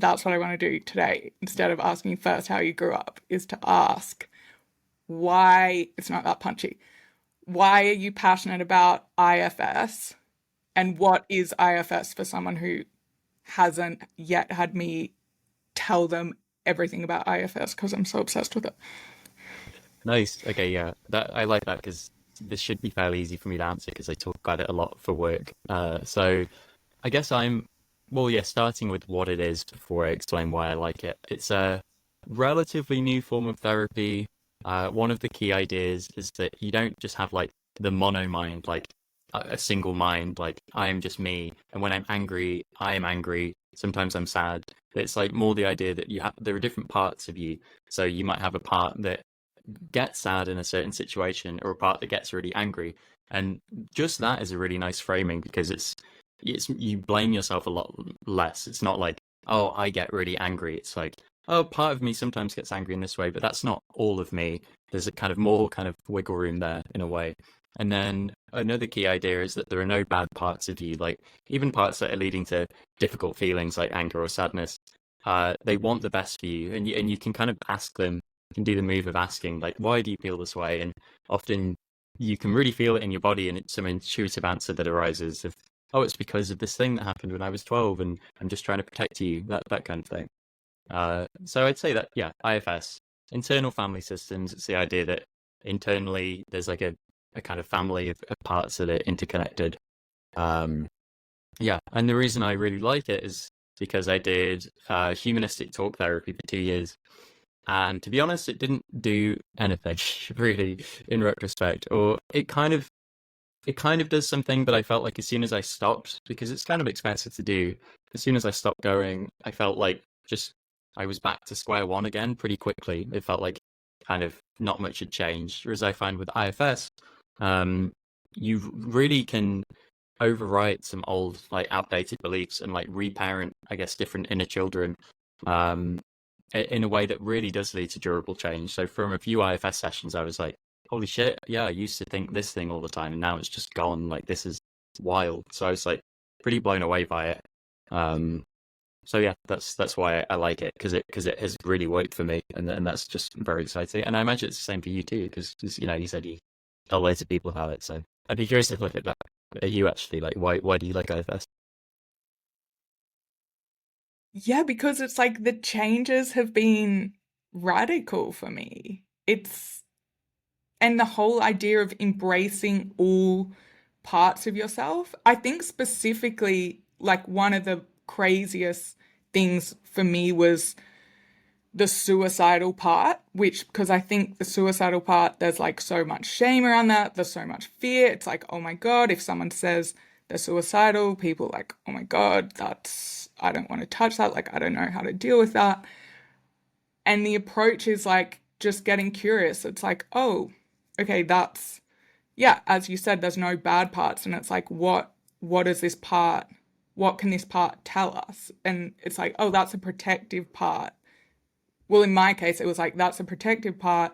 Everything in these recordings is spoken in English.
that's what I want to do today. Instead of asking first how you grew up, is to ask why it's not that punchy. Why are you passionate about IFS? And what is IFS for someone who hasn't yet had me tell them everything about IFS because I'm so obsessed with it. Nice. Okay, yeah. That I like that because this should be fairly easy for me to answer because I talk about it a lot for work. So I guess well, yeah, starting with what it is before I explain why I like it. It's a relatively new form of therapy. One of the key ideas is that you don't just have like the mono mind, like a single mind, like I am just me. And when I'm angry, I am angry. Sometimes I'm sad. It's like more the idea that there are different parts of you. So you might have a part that gets sad in a certain situation or a part that gets really angry. And just that is a really nice framing because it's you blame yourself a lot less. It's not like, oh, I get really angry. It's like, oh, part of me sometimes gets angry in this way, but that's not all of me. There's a kind of more kind of wiggle room there in a way. And then another key idea is that there are no bad parts of you, like even parts that are leading to difficult feelings like anger or sadness. They want the best for you, and you can kind of ask them. You can do the move of asking, like, why do you feel this way? And often you can really feel it in your body, and it's some intuitive answer that arises of, oh, it's because of this thing that happened when I was 12, and I'm just trying to protect you, that kind of thing. So I'd say that, yeah, IFS, internal family systems, it's the idea that internally there's like a kind of family of parts that are interconnected. Um, yeah, and the reason I really like it is because I did humanistic talk therapy for 2 years. And to be honest, it didn't do anything really in retrospect, or it kind of does something, but I felt like as soon as I stopped, because it's kind of expensive to do, as soon as I stopped going, I felt like just I was back to square one again pretty quickly. It felt like kind of not much had changed. Whereas I find with IFS, um, you really can overwrite some old, like outdated beliefs and like reparent, I guess, different inner children. Um, in a way that really does lead to durable change. So from a few IFS sessions, I was like, holy shit, yeah, I used to think this thing all the time, and now it's just gone. Like, this is wild. So I was like pretty blown away by it. Um, so yeah, that's why I like it because it has really worked for me, and that's just very exciting. And I imagine it's the same for you too, because you said you tell loads of people about it. So I'd be curious to look at that. At you actually, like, why do you like IFS? Yeah, because it's like the changes have been radical for me. And the whole idea of embracing all parts of yourself. I think specifically, like one of the craziest things for me was the suicidal part, which, because I think the suicidal part, there's like so much shame around that. There's so much fear. It's like, oh my God, if someone says they're suicidal, people are like, oh my God, I don't want to touch that. Like, I don't know how to deal with that. And the approach is like just getting curious. It's like, oh, okay, yeah, as you said, there's no bad parts. And it's like, what is this part? What can this part tell us? And it's like, oh, that's a protective part. Well, in my case, it was like, that's a protective part.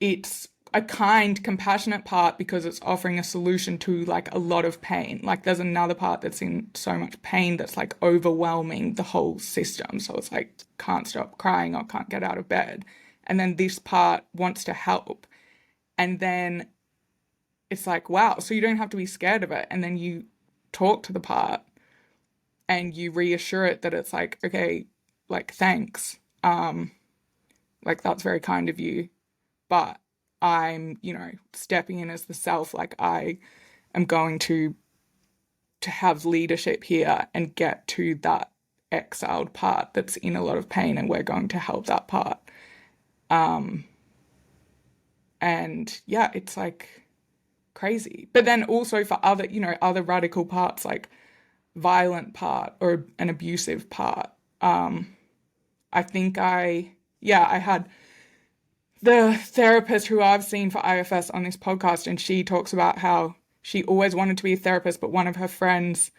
It's a kind, compassionate part because it's offering a solution to like a lot of pain. Like there's another part that's in so much pain that's like overwhelming the whole system. So it's like, can't stop crying or can't get out of bed. And then this part wants to help. And then it's like, wow, so you don't have to be scared of it. And then you talk to the part and you reassure it that it's like, okay, like, thanks. Like, that's very kind of you. But I'm, stepping in as the self, like, I am going to have leadership here and get to that exiled part that's in a lot of pain, and we're going to help that part. And yeah, it's like crazy. But then also for other, other radical parts, like violent part or an abusive part. I think I had the therapist who I've seen for IFS on this podcast, and she talks about how she always wanted to be a therapist, but one of her friends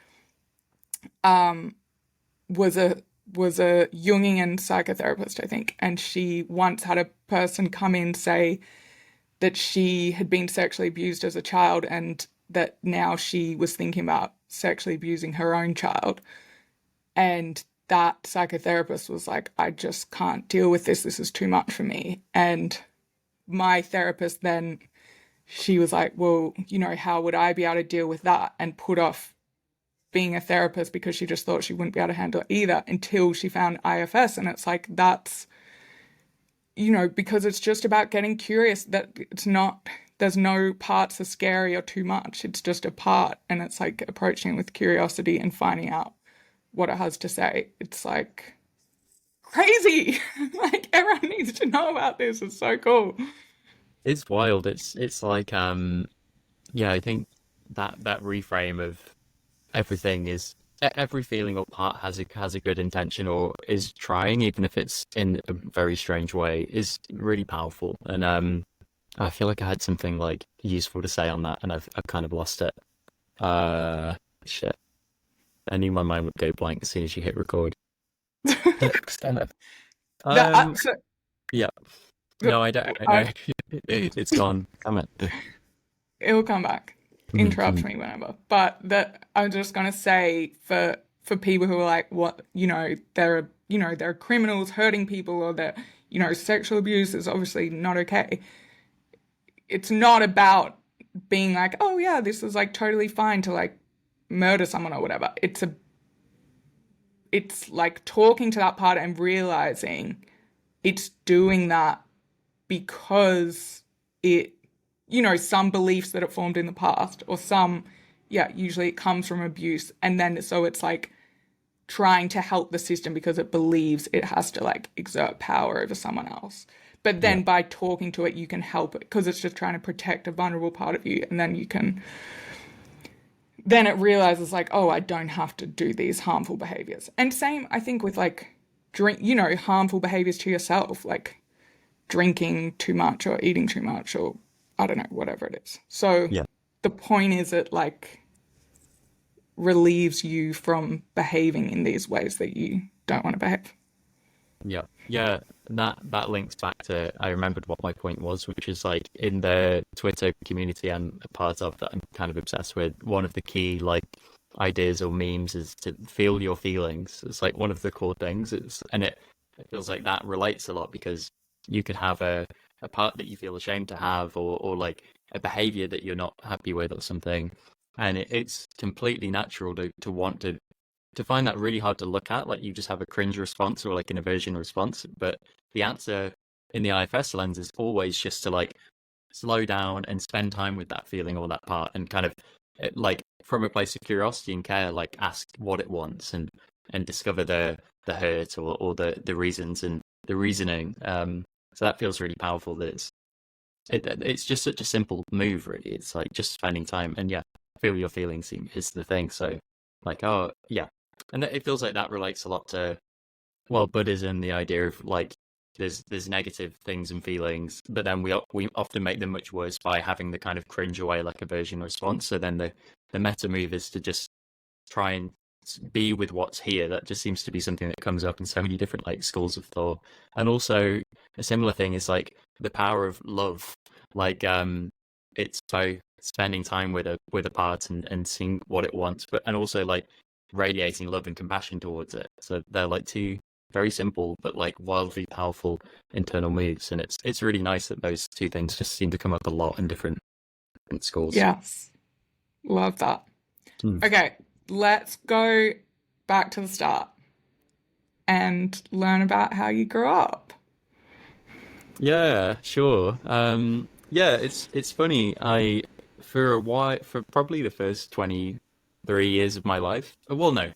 was a was a Jungian psychotherapist, I think, and she once had a person come in say that she had been sexually abused as a child and that now she was thinking about sexually abusing her own child. And that psychotherapist was like, I just can't deal with this. This is too much for me. And my therapist then, she was like, well, how would I be able to deal with that? And put off being a therapist because she just thought she wouldn't be able to handle it either until she found IFS. And it's like, that's, because it's just about getting curious, that it's not, there's no parts are scary or too much. It's just a part. And it's like approaching it with curiosity and finding out what it has to say. It's like crazy. Like everyone needs to know about this. It's so cool. It's wild. It's like yeah, I think that reframe of everything is every feeling or part has a good intention or is trying, even if it's in a very strange way, is really powerful. And I feel like I had something like useful to say on that, and I've kind of lost it. Uh, shit. I knew my mind would go blank as soon as you hit record. That Um, so, yeah. No, I don't. I know. I, It's gone. Damn it. it'll come back. Interrupt Mhm. me whenever. But that I'm just gonna say for people who are like, what there are criminals hurting people or that sexual abuse is obviously not okay. It's not about being like, oh yeah, this is like totally fine to like murder someone or whatever. It's like talking to that part and realizing it's doing that because it, some beliefs that it formed in the past or some, yeah, usually it comes from abuse. And then so it's like trying to help the system because it believes it has to like exert power over someone else. But Yeah. then by talking to it, you can help it because it's just trying to protect a vulnerable part of you. And then then it realizes like, oh, I don't have to do these harmful behaviors. And same, I think, with like harmful behaviors to yourself, like drinking too much or eating too much or I don't know, whatever it is. So Yeah. the point is it like relieves you from behaving in these ways that you don't want to behave. Yeah, yeah, and that links back to I remembered what my point was, which is like in the Twitter community I'm a part of that I'm kind of obsessed with. One of the key like ideas or memes is to feel your feelings. It's like one of the core things. It feels like that relates a lot because you could have a part that you feel ashamed to have or like a behavior that you're not happy with or something, and it's completely natural to want to find that really hard to look at. Like you just have a cringe response or like an aversion response. But the answer in the IFS lens is always just to like slow down and spend time with that feeling or that part and kind of like from a place of curiosity and care, like ask what it wants and discover the hurt or the reasons and the reasoning. So that feels really powerful that it's just such a simple move really. It's like just spending time and yeah, feel your feelings is the thing. So like, oh yeah, and it feels like that relates a lot to, well, Buddhism, the idea of like there's negative things and feelings, but then we often make them much worse by having the kind of cringe away like aversion response. So then the meta move is to just try and be with what's here. That just seems to be something that comes up in so many different like schools of thought. And also a similar thing is like the power of love. Like it's so spending time with a part and seeing what it wants, but and also like radiating love and compassion towards it. So they're like two very simple but like wildly powerful internal moves, and it's really nice that those two things just seem to come up a lot in different schools. Yes, love that. Hmm. Okay, let's go back to the start and learn about how you grew up. Yeah, sure. Yeah, it's funny. I for a while, for probably the first 23 years of my life. Well, no,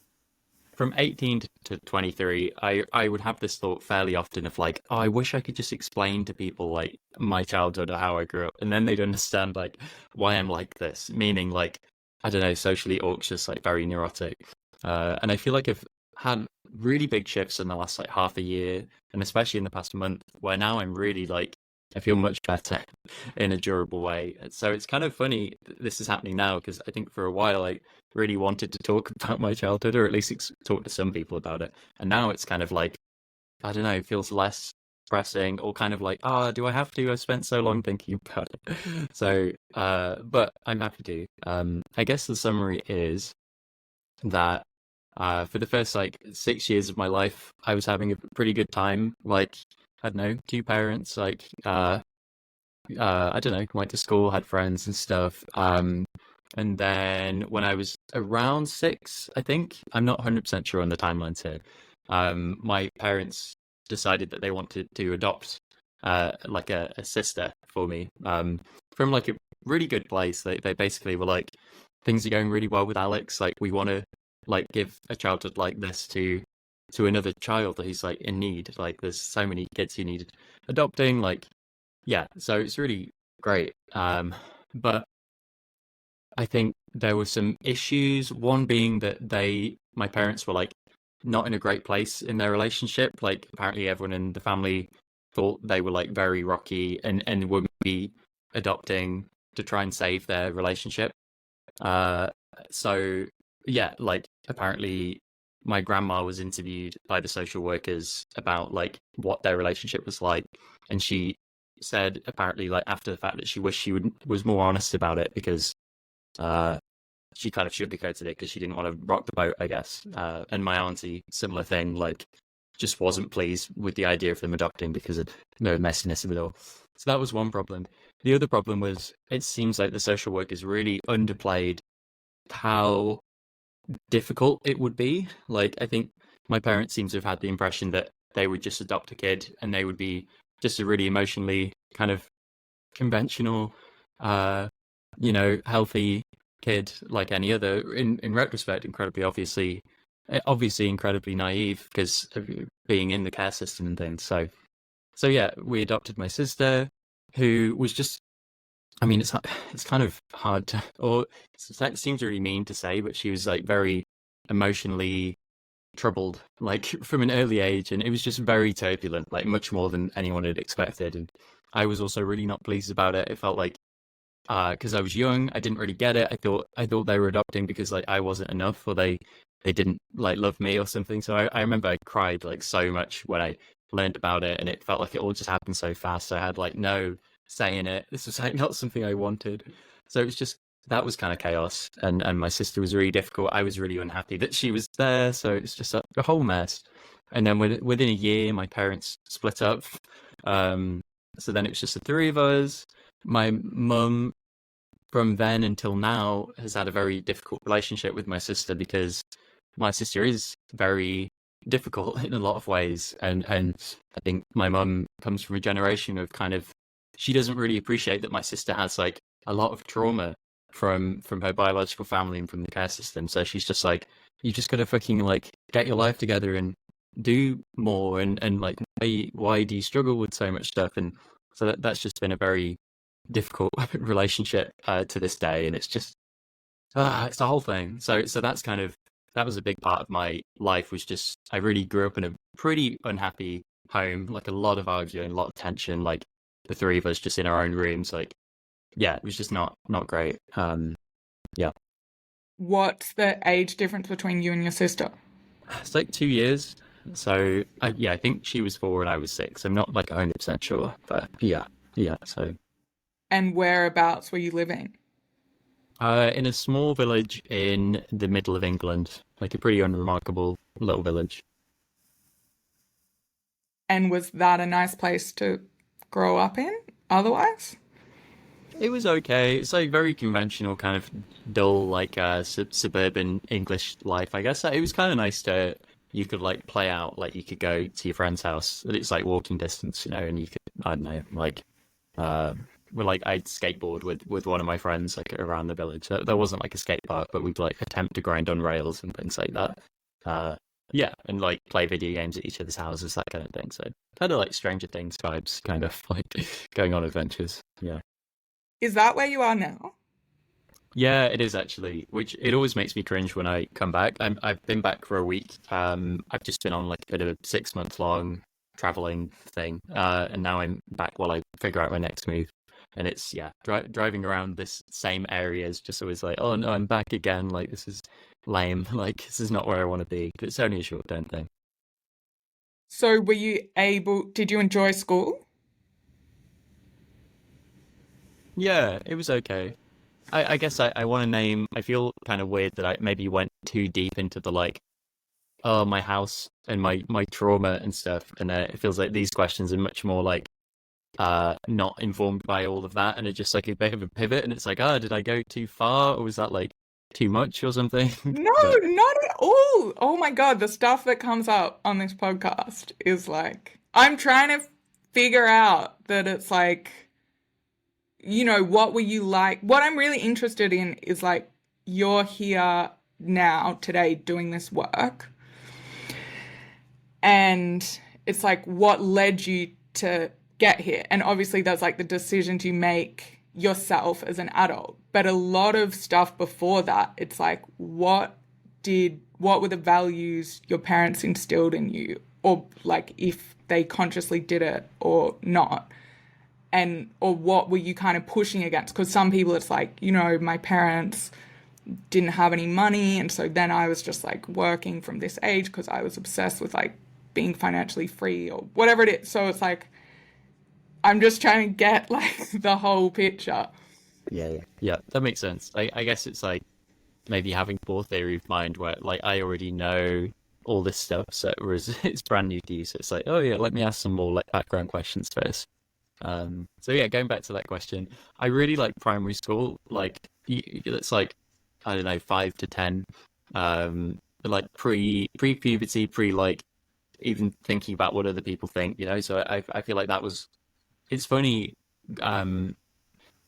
from 18 to 23, I would have this thought fairly often of like, oh, I wish I could just explain to people like my childhood or how I grew up, and then they'd understand like why I'm like this. Meaning like, I don't know, socially anxious, like very neurotic. And I feel like I've had really big shifts in the last like half a year, and especially in the past month, where now I'm really like I feel much better in a durable way. So it's kind of funny this is happening now because I think for a while I really wanted to talk about my childhood or at least talk to some people about it. And now it's kind of like, I don't know, it feels less pressing or kind of like, ah, do I have to? I spent so long thinking about it. So, but I'm happy to. I guess the summary is that For the first like 6 years of my life, I was having a pretty good time. Like, I don't know, two parents, like, I don't know, went to school, had friends and stuff. And then when I was around six, I think, I'm not 100% sure on the timelines here, my parents decided that they wanted to adopt like a sister for me from like a really good place. They basically were like, things are going really well with Alex. Like, we want to like give a childhood like this to another child who's like in need. Like, there's so many kids who need adopting. Like, yeah, so it's really great. But I think there were some issues. One being that my parents were like not in a great place in their relationship. Like, apparently everyone in the family thought they were like very rocky and would be adopting to try and save their relationship. Uh, so yeah, like apparently my grandma was interviewed by the social workers about like what their relationship was like, and she said apparently like after the fact that she wished was more honest about it because uh she kind of sugarcoated it because she didn't want to rock the boat, I guess. And my auntie, similar thing, like just wasn't pleased with the idea of them adopting because of the messiness of it all. So that was one problem. The other problem was it seems like the social workers really underplayed how difficult it would be. Like, I think my parents seem to have had the impression that they would just adopt a kid and they would be just a really emotionally kind of conventional, uh, healthy kid like any other. In retrospect, obviously incredibly naive because of being in the care system and things. So yeah, we adopted my sister, who was just. I mean, it's kind of hard to, or it seems really mean to say, but she was like very emotionally troubled, like from an early age, and it was just very turbulent, like much more than anyone had expected. And I was also really not pleased about it. It felt like because I was young, I didn't really get it. I thought they were adopting because like I wasn't enough, or they didn't like love me or something. So I remember I cried like so much when I learned about it, and it felt like it all just happened so fast. I had like no say in it. This was like not something I wanted. So it was just that was kind of chaos, and my sister was really difficult. I was really unhappy that she was there, so it's just a whole mess. And then within a year, my parents split up. Um, so then it was just the three of us. My mum from then until now has had a very difficult relationship with my sister because my sister is very difficult in a lot of ways, and I think my mum comes from a generation of kind of she doesn't really appreciate that my sister has like a lot of trauma from her biological family and from the care system. So she's just like, you just gotta fucking like get your life together and do more, and like why do you struggle with so much stuff? And so that's just been a very difficult relationship to this day, and it's just it's the whole thing. So that's kind of that was a big part of my life. Was just I really grew up in a pretty unhappy home, like a lot of arguing, a lot of tension, like the three of us just in our own rooms. Like, yeah, it was just not great. Yeah, What's the age difference between you and your sister? it's like 2 years. So yeah, I think she was 4 and I was 6. I'm not like 100% sure, but yeah. So And whereabouts were you living? in a small village in the middle of England, like a pretty unremarkable little village. And was that a nice place to grow up in otherwise? It was okay. It's like very conventional, kind of dull, like suburban English life. I guess it was kind of nice to you could like play out, like you could go to your friend's house. It's like walking distance, and you could I don't know, like uh, like I'd skateboard with one of my friends like around the village. There wasn't like a skate park, but we'd like attempt to grind on rails and things like that. Uh, yeah, and like play video games at each other's houses, that kind of thing. So kind of like Stranger Things vibes, kind of like going on adventures. Yeah. Is that where you are now? Yeah, it is actually, which it always makes me cringe when I come back. I've been back for a week. I've just been on like a bit of a 6 month long traveling thing. And now I'm back while I figure out my next move. And it's, yeah, driving around this same area is just always like, oh no, I'm back again. Like, this is lame. Like, this is not where I want to be. But it's only a short term thing. So did you enjoy school? Yeah, it was okay. I guess I want to name, I feel kind of weird that I maybe went too deep into the like oh, my house and my trauma and stuff. And it feels like these questions are much more like not informed by all of that, and it's just like a bit of a pivot, and it's like, oh, did I go too far, or was that like too much or something? No, But not at all. Oh my God, the stuff that comes up on this podcast is like, I'm trying to figure out that it's like, what were you like? What I'm really interested in is like, you're here now, today, doing this work. And it's like, what led you to get here? And obviously, there's like the decisions you make yourself as an adult. But a lot of stuff before that, it's like, what were the values your parents instilled in you? Or like if they consciously did it or not? And, or what were you kind of pushing against? Because some people, it's like, my parents didn't have any money. And so then I was just like working from this age because I was obsessed with like being financially free or whatever it is. So it's like, I'm just trying to get like the whole picture. yeah, that makes sense. I guess it's like maybe having poor theory of mind where like I already know all this stuff, so whereas it's brand new to you. So it's like, oh yeah, let me ask some more like background questions first. So yeah, going back to that question, I really like primary school. Like it's like I don't know, 5 to 10. Like pre puberty, pre like even thinking about what other people think, you know. So I feel like that was it's funny, um,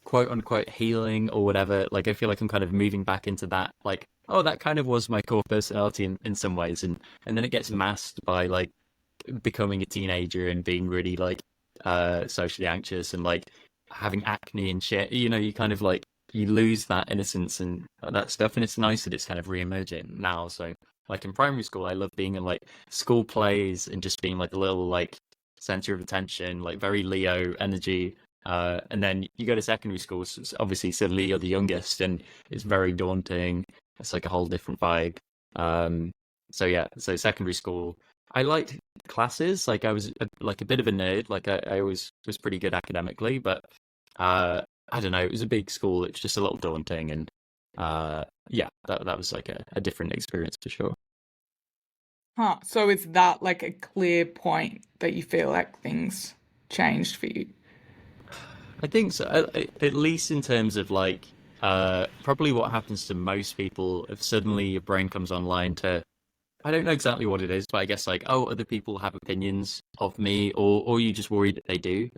quote unquote healing or whatever. Like I feel like I'm kind of moving back into that. Like oh, that kind of was my core personality in some ways, and then it gets masked by like becoming a teenager and being really like socially anxious and like having acne and shit, you know, you kind of like you lose that innocence and that stuff, and it's nice that it's kind of re-emerging now. So like in primary school I love being in like school plays and just being like a little like center of attention, like very Leo energy. And then you go to secondary school, so obviously suddenly you're the youngest and it's very daunting. It's like a whole different vibe. um so yeah, so secondary school I liked classes. Like I was like a bit of a nerd. Like I always was pretty good academically, but I don't know. It was a big school. It's just a little daunting, and yeah, that was like a different experience for sure. Huh. So is that like a clear point that you feel like things changed for you? I think so. At least in terms of like probably what happens to most people if suddenly your brain comes online to I don't know exactly what it is, but I guess like, oh, other people have opinions of me, or you just worry that they do.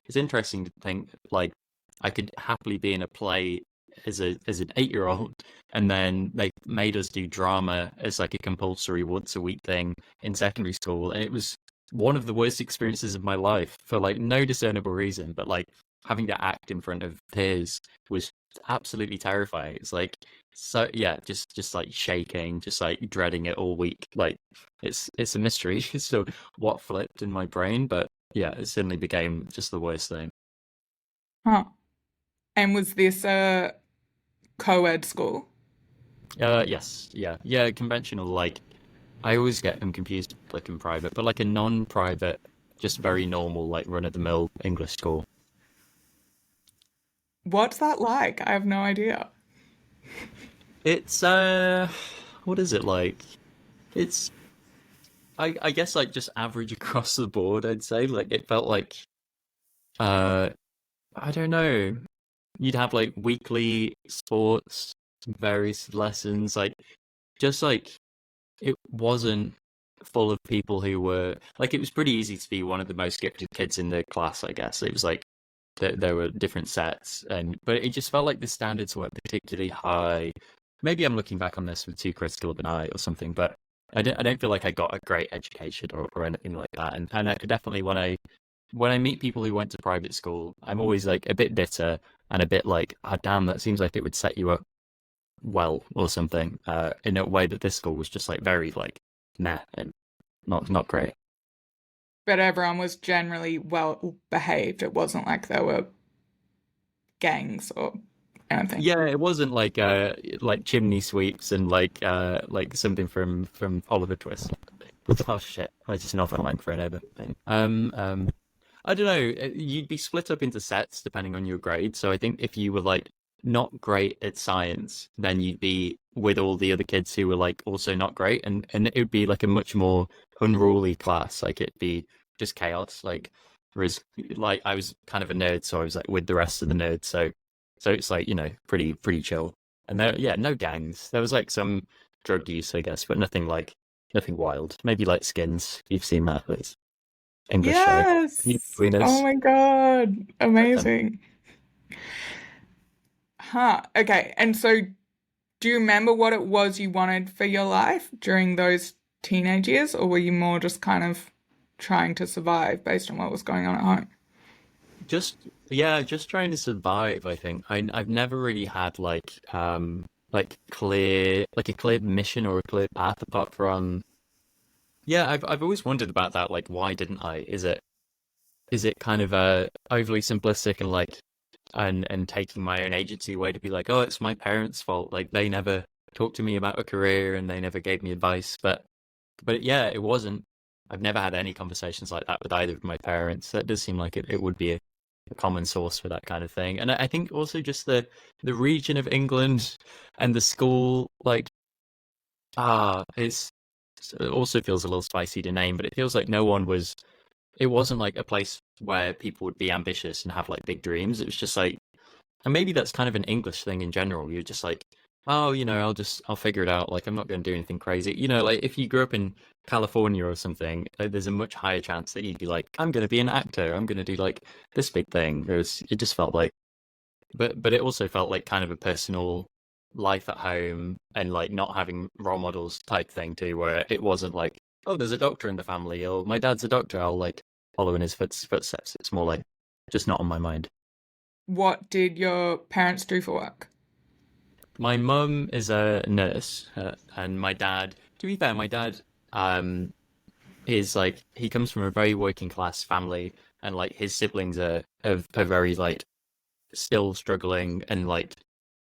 It's interesting to think like I could happily be in a play as an 8 year old, and then they made us do drama as like a compulsory once a week thing in secondary school, and it was one of the worst experiences of my life for like no discernible reason, but like having to act in front of peers was absolutely terrifying. It's like so yeah, just like shaking, just like dreading it all week. Like it's a mystery. So what flipped in my brain, but yeah, it suddenly became just the worst thing. Huh. And was this a co-ed school? Yes, yeah, conventional. Like I always get them confused with public and private, but like a non-private, just very normal, like run-of-the-mill English school. What's that like? I have no idea. It's what is it like? It's I guess like just average across the board. I'd say like it felt like uh I don't know. You'd have like weekly sports, various lessons, like just like it wasn't full of people who were like it was pretty easy to be one of the most gifted kids in the class, I guess. It was like there were different sets and but it just felt like the standards weren't particularly high. Maybe I'm looking back on this with too critical of an eye or something, but I don't feel like I got a great education or anything like that. And I could definitely when I meet people who went to private school, I'm always like a bit bitter and a bit like, oh damn, that seems like it would set you up well or something. In a way that this school was just like very like nah and not great. But everyone was generally well behaved. It wasn't like there were gangs or anything. Yeah, it wasn't like chimney sweeps and like something from Oliver Twist. Oh shit! I just know that line for an over thing. I don't know. You'd be split up into sets depending on your grade. So I think if you were like not great at science, then you'd be with all the other kids who were like also not great, and it would be like a much more unruly class. Like it'd be just chaos. Like whereas like I was kind of a nerd, so I was like with the rest of the nerds. So it's like, pretty chill. And there, yeah, no gangs. There was like some drug use, I guess, but nothing wild. Maybe like Skins. You've seen that, it's English show. Yes. Between Oh us. my God. But, Amazing. Huh. Okay. And so do you remember what it was you wanted for your life during those teenage years, or were you more just kind of trying to survive based on what was going on at home? just yeah, just trying to survive, I think. I've never really had like a clear mission or a clear path apart from yeah, I've always wondered about that, like why didn't I? Is it kind of overly simplistic and like and taking my own agency away to be like, oh, it's my parents' fault. Like they never talked to me about a career and they never gave me advice. But yeah, it wasn't. I've never had any conversations like that with either of my parents. That does seem like it would be a common source for that kind of thing. And I think also just the region of England and the school, like it also feels a little spicy to name, but it feels like no one was. It wasn't like a place where people would be ambitious and have like big dreams. It was just like, and maybe that's kind of an English thing in general. You're just like, oh, I'll figure it out. Like, I'm not going to do anything crazy. Like if you grew up in California or something, there's a much higher chance that you'd be like, I'm going to be an actor. I'm going to do like this big thing. It just felt like, but it also felt like kind of a personal life at home and like not having role models type thing too, where it wasn't like, oh, there's a doctor in the family, or my dad's a doctor. I'll like follow in his footsteps. It's more like just not on my mind. What did your parents do for work? My mum is a nurse, and my dad, to be fair, my dad um is like he comes from a very working class family, and like his siblings are very like still struggling, and like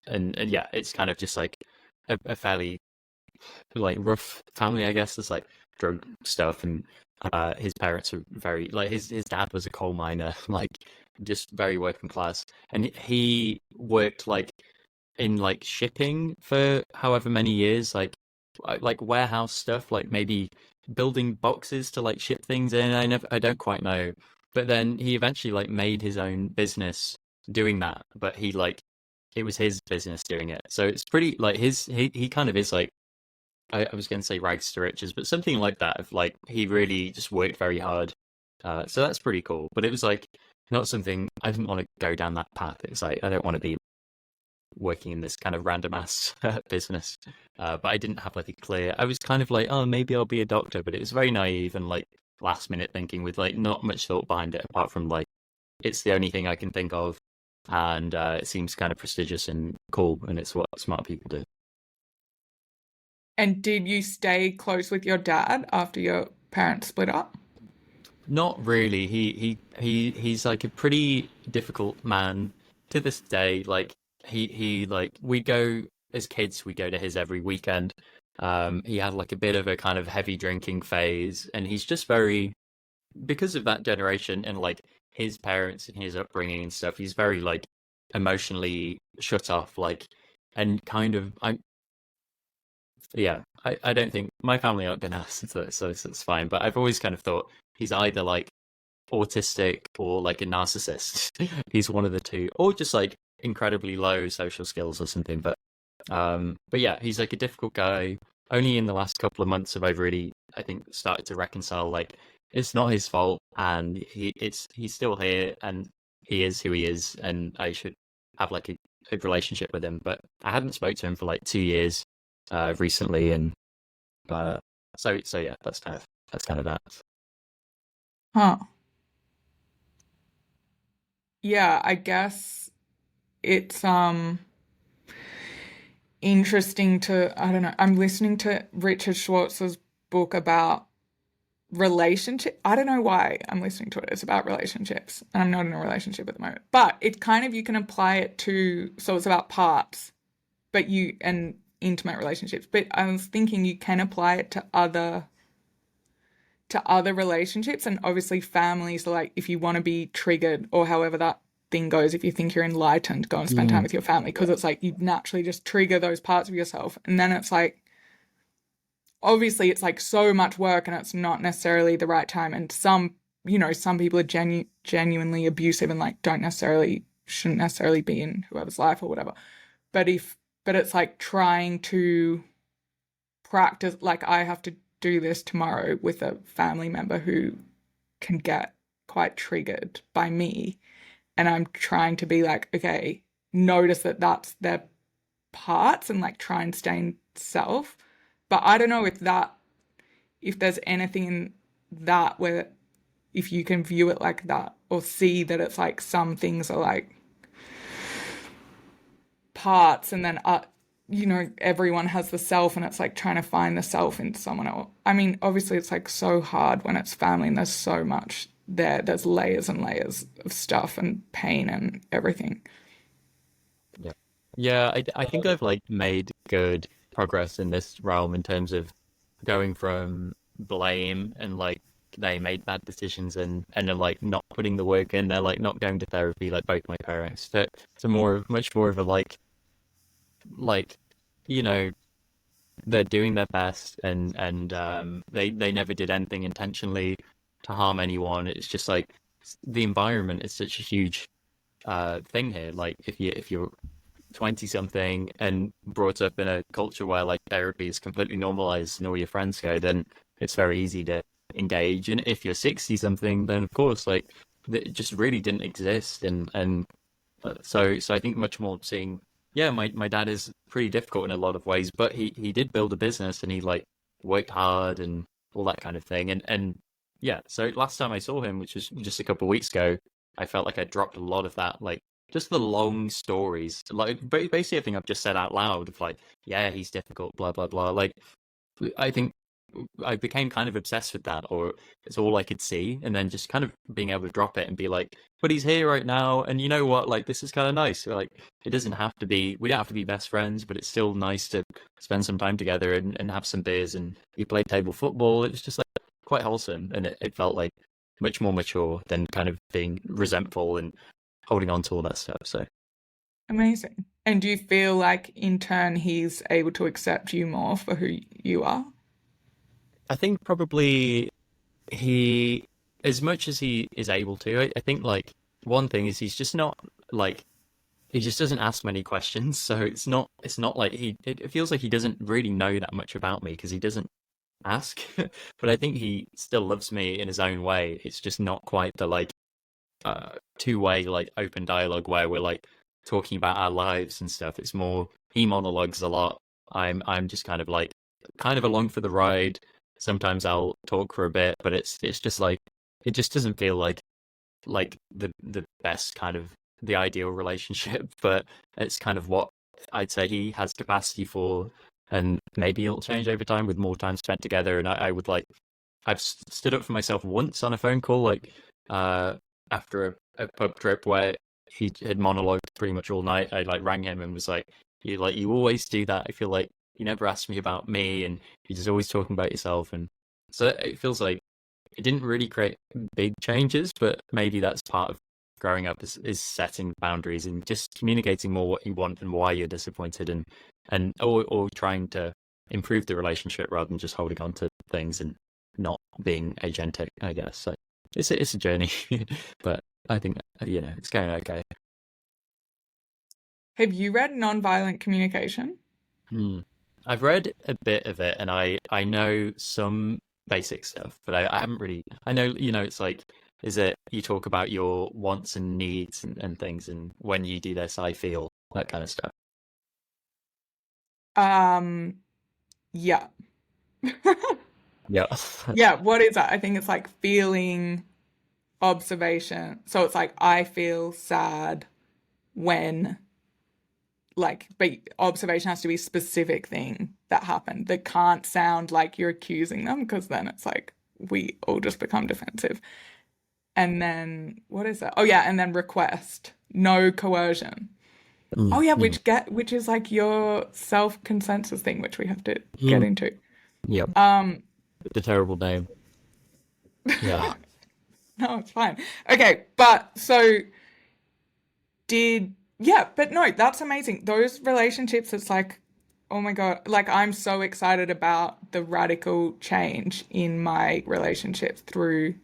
and yeah, it's kind of just like a fairly like rough family, I guess. There's like drug stuff, and his parents are very like his dad was a coal miner, like just very working class, and he worked like in like shipping for however many years, like warehouse stuff, like maybe building boxes to like ship things in. I don't quite know, but then he eventually like made his own business doing that. But he like it was his business doing it, so it's pretty like he kind of is like I was going to say rags to riches, but something like that. Of like he really just worked very hard, so that's pretty cool. But it was like not something I didn't want to go down that path. It's like I don't want to be working in this kind of random ass business. But I didn't have like a clear. I was kind of like, oh, maybe I'll be a doctor, but it was very naive and like last minute thinking with like not much thought behind it apart from like it's the only thing I can think of, and it seems kind of prestigious and cool, and it's what smart people do. And did you stay close with your dad after your parents split up? Not really. He's like a pretty difficult man to this day. Like he like we go as kids, we go to his every weekend. He had like a bit of a kind of heavy drinking phase, and he's just very because of that generation and like his parents and his upbringing and stuff. He's very like emotionally shut off, like and kind of yeah. I don't think my family aren't gonna ask, so it's fine. But I've always kind of thought he's either like autistic or like a narcissist. He's one of the two, or just like incredibly low social skills or something. But yeah, he's like a difficult guy. Only in the last couple of months have I really, I think, started to reconcile like it's not his fault, and he's still here, and he is who he is, and I should have like a relationship with him. But I hadn't spoke to him for like 2 years recently, and uh, so yeah, that's kind of that. Huh. Yeah, I guess it's interesting to, I don't know, I'm listening to Richard Schwartz's book about relationship. I don't know why I'm listening to it. It's about relationships, and I'm not in a relationship at the moment. But it kind of you can apply it to so it's about parts, but you and intimate relationships. But I was thinking you can apply it to other relationships, and obviously families, like if you want to be triggered or however that thing goes, if you think you're enlightened, go and spend time Mm, with your family, because it's like you naturally just trigger those parts of yourself. And then it's like, obviously, it's like so much work and it's not necessarily the right time. And some people are genuinely abusive and like shouldn't necessarily be in whoever's life or whatever. But but it's like trying to practice, like I have to do this tomorrow with a family member who can get quite triggered by me. And I'm trying to be like, okay, notice that that's their parts and like try and stay in self. But I don't know if there's anything in that where if you can view it like that or see that it's like some things are like parts and then everyone has the self and it's like trying to find the self in someone else. I mean, obviously it's like so hard when it's family and there's so much there's layers and layers of stuff and pain and everything. yeah. Yeah, I think I've like made good progress in this realm in terms of going from blame and like they made bad decisions and then like not putting the work in, they're like not going to therapy like both my parents to much more of a like you know they're doing their best and they never did anything intentionally to harm anyone. It's just like the environment is such a huge thing here. Like if you're 20 something and brought up in a culture where like therapy is completely normalized and all your friends go, then it's very easy to engage. And if you're 60 something, then of course like it just really didn't exist. So I think much more seeing, yeah, my dad is pretty difficult in a lot of ways, but he did build a business and he like worked hard and all that kind of thing. And yeah, so last time I saw him, which was just a couple of weeks ago, I felt like I dropped a lot of that, like just the long stories, like basically everything I've just said out loud of like, yeah, he's difficult, blah blah blah. Like I think I became kind of obsessed with that, or it's all I could see, and then just kind of being able to drop it and be like, "But he's here right now, and you know what? Like, this is kind of nice. So, like, it doesn't have to be, we don't have to be best friends, but it's still nice to spend some time together and have some beers, and we played table football. It was just like quite wholesome, and it felt like much more mature than kind of being resentful and holding on to all that stuff. So, Amazing. And do you feel like in turn he's able to accept you more for who you are? I think probably he, as much as he is able to, I think like one thing is he's just not like he just doesn't ask many questions. So it's not like it feels like he doesn't really know that much about me because he doesn't ask. But I think he still loves me in his own way. It's just not quite the like two-way like open dialogue where we're like talking about our lives and stuff. It's more he monologues a lot. I'm just kind of like kind of along for the ride. Sometimes I'll talk for a bit, but it's just like it just doesn't feel like the best kind of the ideal relationship, but it's kind of what I'd say he has capacity for, and maybe it'll change over time with more time spent together. And I would like I've stood up for myself once on a phone call, like after a pub trip where he had monologued pretty much all night. I like rang him and was like you always do that. I feel like you never ask me about me, and you're just always talking about yourself. And so it feels like it didn't really create big changes, but maybe that's part of growing up is setting boundaries and just communicating more what you want and why you're disappointed or trying to improve the relationship rather than just holding on to things and not being agentic, I guess. So it's a journey, but I think it's going okay. Have you read Nonviolent Communication? Hmm. I've read a bit of it and I know some basic stuff, but I haven't really. I know it's like is it you talk about your wants and needs and things, and when you do this, I feel that kind of stuff. Um, yeah. Yeah. Yeah, what is that? I think it's like feeling observation. So it's like I feel sad when like but observation has to be a specific thing that happened that can't sound like you're accusing them because then it's like we all just become defensive. And then what is that? Oh yeah, and then request. No coercion. Oh Mm, yeah, mm, which is like your self-consensus thing, which we have to get mm. into. Yep. Um, The terrible name. Yeah. no, it's fine. Okay, but so did, yeah, but no, that's amazing. Those relationships, it's like, oh my God, like I'm so excited about the radical change in my relationships through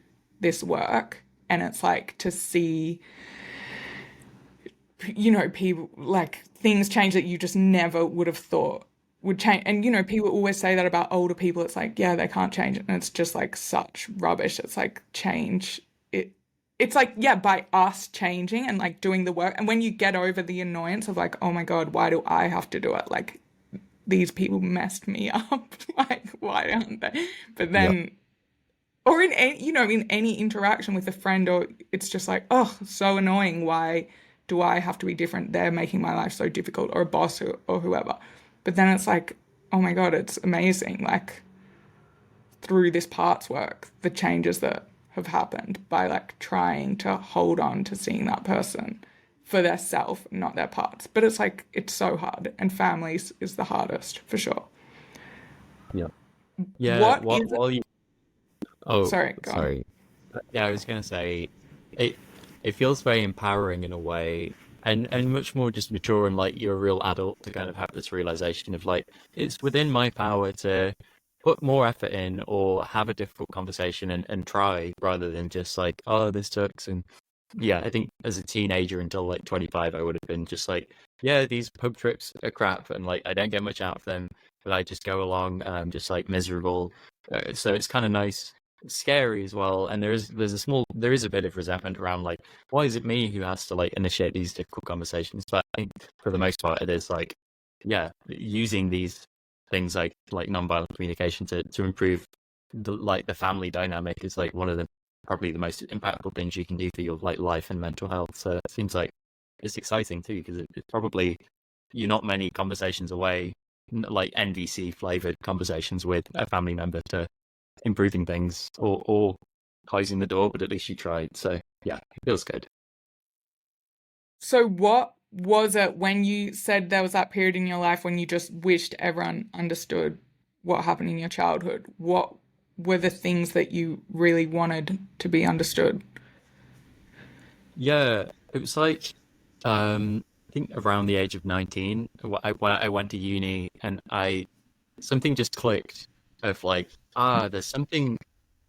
this work. And it's like to see, people like things change that you just never would have thought would change. And, people always say that about older people. It's like, yeah, they can't change it. And it's just like such rubbish. It's like change it. It's like, yeah, by us changing and like doing the work. And when you get over the annoyance of like, oh my God, why do I have to do it? Like these people messed me up. Like, why aren't they? But Yeah. then, or in any, in any interaction with a friend, or it's just like, oh, so annoying. Why do I have to be different? They're making my life so difficult, or a boss or whoever. But then it's like, oh my God, it's amazing. Like through this parts work, the changes that have happened by like trying to hold on to seeing that person for their self, not their parts. But it's like, it's so hard, and families is the hardest for sure. Yeah. Yeah. What What is it? while you oh, Sorry, go on. sorry. Yeah, I was gonna say it it feels very empowering in a way and much more just mature and like you're a real adult to kind of have this realization of like it's within my power to put more effort in or have a difficult conversation and try rather than just like, oh, this sucks. And yeah, I think as a teenager until like 25, I would have been just like, yeah, these pub trips are crap and like I don't get much out of them, but I just go along and I'm just like miserable. So it's kind of nice, scary as well. And there is a bit of resentment around like, why is it me who has to like initiate these difficult conversations? But I think for the most part, it is like, yeah, using these things like nonviolent communication to improve the family dynamic is like one of the probably the most impactful things you can do for your like life and mental health. So it seems like it's exciting too because it's probably you're not many conversations away, like NVC flavored conversations with a family member to improving things or closing the door, but at least you tried. So yeah, it feels good. So, what was it when you said there was that period in your life when you just wished everyone understood what happened in your childhood? What were the things that you really wanted to be understood? Yeah, it was like I think around the age of 19, when I went to uni and I something just clicked of like, there's something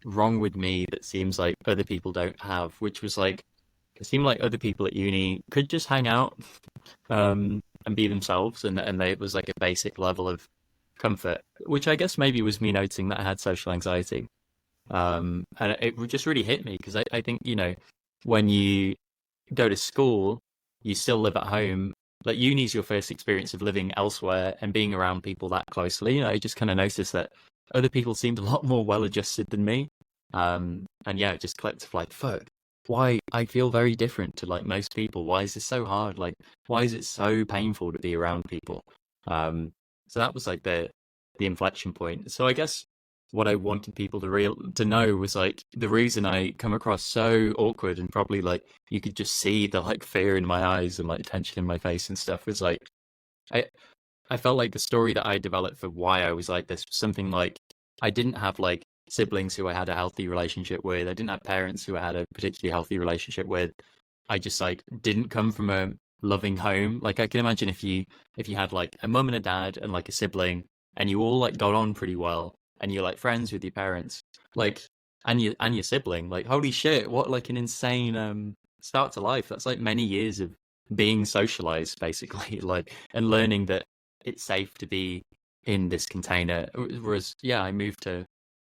wrong with me that seems like other people don't have, which was like it seemed like other people at uni could just hang out and be themselves, and it was like a basic level of comfort, which I guess maybe was me noticing that I had social anxiety. And it just really hit me because I think, when you go to school, you still live at home. Like uni's your first experience of living elsewhere and being around people that closely. I just kind of noticed that other people seemed a lot more well adjusted than me. And yeah, it just clicked of like, fuck, why I feel very different to like most people. Why is this so hard? Like, why is it so painful to be around people? So that was like the inflection point. So I guess what I wanted people to know was like the reason I come across so awkward and probably like you could just see the like fear in my eyes and like tension in my face and stuff was like I I felt like the story that I developed for why I was like this was something like I didn't have like siblings who I had a healthy relationship with. I didn't have parents who I had a particularly healthy relationship with. I just like didn't come from a loving home. Like I can imagine if you had like a mum and a dad and like a sibling and you all like got on pretty well and you're like friends with your parents, like and your sibling, like holy shit, what like an insane start to life. That's like many years of being socialized basically, like and learning that it's safe to be in this container. Whereas yeah, I moved to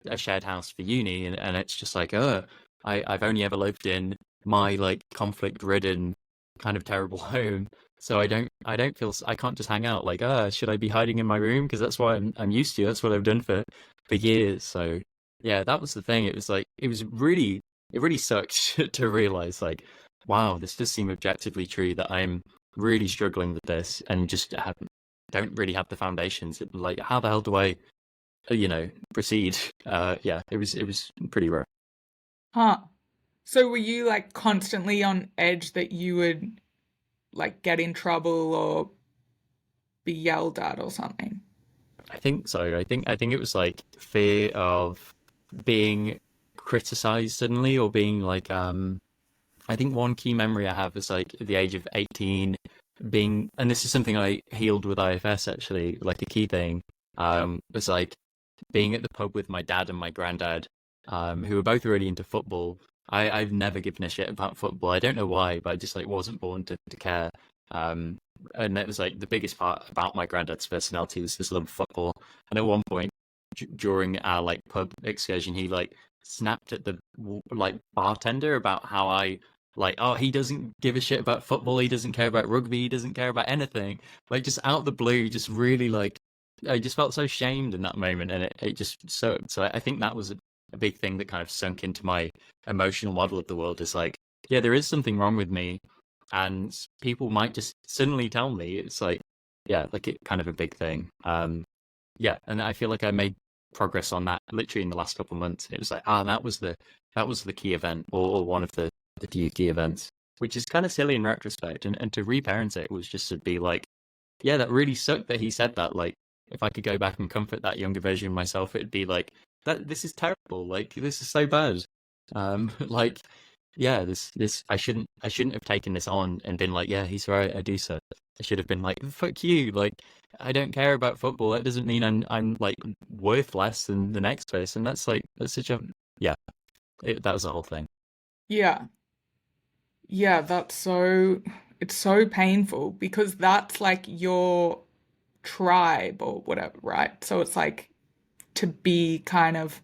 a shared house for uni and it's just like, I've only ever lived in my like conflict ridden kind of terrible home. So I don't feel I can't just hang out like, should I be hiding in my room? Because that's what I'm used to. That's what I've done for years. So yeah, that was the thing. It was like it really sucked to realize like, wow, this does seem objectively true that I'm really struggling with this and just don't really have the foundations. Like, how the hell do I, proceed? Yeah, it was pretty rough. Huh. So, were you like constantly on edge that you would like get in trouble or be yelled at or something? I think so. I think it was like fear of being criticized suddenly or being like I think one key memory I have is like at the age of 18 being, and this is something I healed with IFS actually, like a key thing, was like being at the pub with my dad and my granddad, who were both really into football. I've never given a shit about football. I don't know why, but I just like wasn't born to care. Um, and it was like the biggest part about my granddad's personality was his love of football. And at one point during our like pub excursion, he like snapped at the like bartender about how I like, oh, he doesn't give a shit about football. He doesn't care about rugby. He doesn't care about anything. Like just out of the blue, just really like I just felt so shamed in that moment, and it just so I think that was a big thing that kind of sunk into my emotional model of the world is like, yeah, there is something wrong with me, and people might just suddenly tell me. It's like, yeah, like it kind of a big thing. Yeah, and I feel like I made progress on that literally in the last couple of months. It was like, that was the key event, or one of the few key events, which is kind of silly in retrospect, and to reparent it was just to be like, yeah, that really sucked that he said that. Like, if I could go back and comfort that younger version of myself, it'd be like that. This is terrible. Like, this is so bad. Like, yeah, this I shouldn't have taken this on and been like, yeah, he's right, I do so. I should have been like, fuck you. Like, I don't care about football. That doesn't mean I'm like worth less than the next person. That's like that's such a yeah. That was the whole thing. Yeah. Yeah, that's so, it's so painful because that's like your tribe or whatever, right? So it's like to be kind of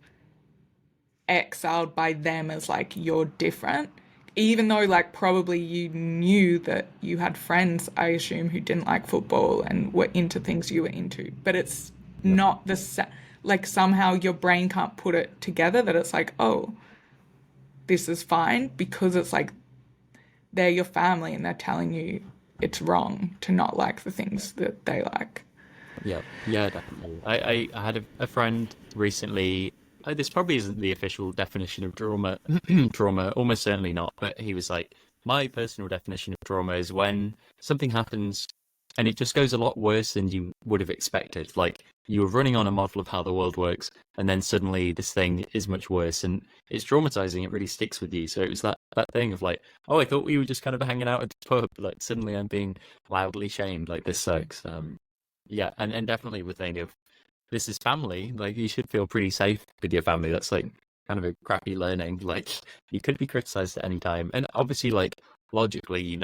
exiled by them as like you're different, even though like probably you knew that you had friends, I assume, who didn't like football and were into things you were into, but it's Yep. not the like somehow your brain can't put it together that it's like, oh, this is fine because it's like they're your family and they're telling you it's wrong to not like the things that they like. Yeah, yeah, definitely. I had a friend recently. This probably isn't the official definition of trauma, trauma, almost certainly not. But he was like, my personal definition of trauma is when something happens and it just goes a lot worse than you would have expected. Like you were running on a model of how the world works, and then suddenly this thing is much worse, and it's traumatizing. It really sticks with you. So it was that thing of like, oh, I thought we were just kind of hanging out at the pub. Like suddenly I'm being loudly shamed. Like this sucks. Yeah, and definitely with thing of this is family, like you should feel pretty safe with your family. That's like kind of a crappy learning. Like you could be criticized at any time. And obviously like logically,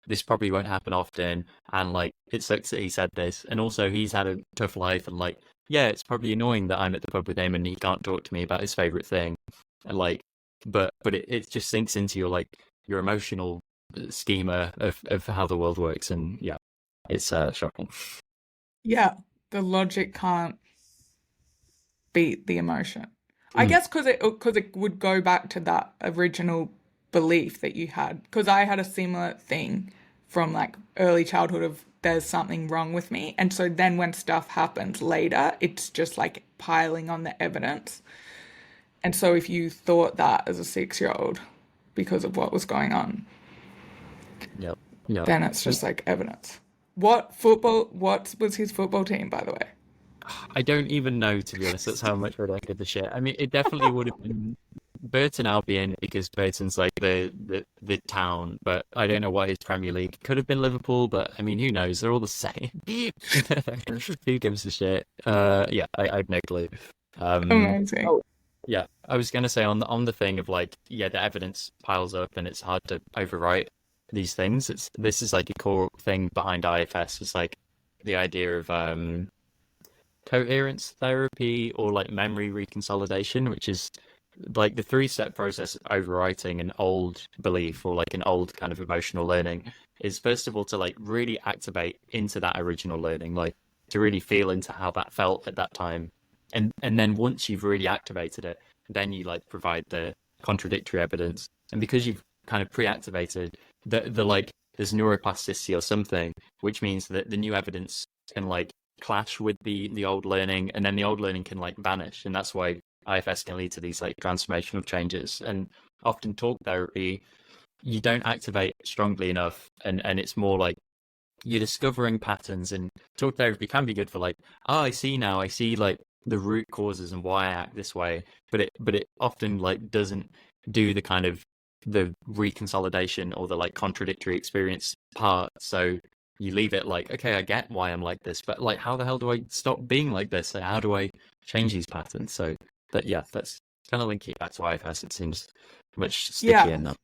this probably won't happen often and like it sucks that he said this. And also he's had a tough life and like, yeah, it's probably annoying that I'm at the pub with him and he can't talk to me about his favorite thing. And like but it just sinks into your like your emotional schema of how the world works and yeah, it's shocking. Yeah, the logic can't beat the emotion. I guess because it would go back to that original belief that you had. Because I had a similar thing from like early childhood of there's something wrong with me, and so then when stuff happens later, it's just like piling on the evidence. And so if you thought that as a 6 year old because of what was going on, Yep. Yep. then it's And just like evidence. What was his football team, by the way? I don't even know, to be honest. That's how much I give the shit. I mean, it definitely would have been Burton Albion because Burton's like the town, but I don't know what his Premier League could have been Liverpool, but I mean, who knows? They're all the same. Who gives a shit? Yeah, I've no clue. Um, Amazing. oh, yeah, I was gonna say on the thing of like, yeah, the evidence piles up and it's hard to overwrite these things. This is like a core thing behind IFS. It's like the idea of coherence therapy or like memory reconsolidation, which is like the three-step process of overwriting an old belief or like an old kind of emotional learning is first of all to like really activate into that original learning, like to really feel into how that felt at that time. And then once you've really activated it, then you like provide the contradictory evidence. And because you've kind of pre-activated the like there's neuroplasticity or something, which means that the new evidence can like clash with the old learning, and then the old learning can like vanish, and that's why IFS can lead to these like transformational changes. And often talk therapy, you don't activate strongly enough, and it's more like you're discovering patterns. And talk therapy can be good for like, oh, I see now, I see like the root causes and why I act this way, but it often like doesn't do the kind of the reconsolidation or the like contradictory experience part. So you leave it like, okay, I get why I'm like this, but like, how the hell do I stop being like this? Like, how do I change these patterns? So that, yeah, that's kind of linking back to IFS. It seems much Yeah. stickier now.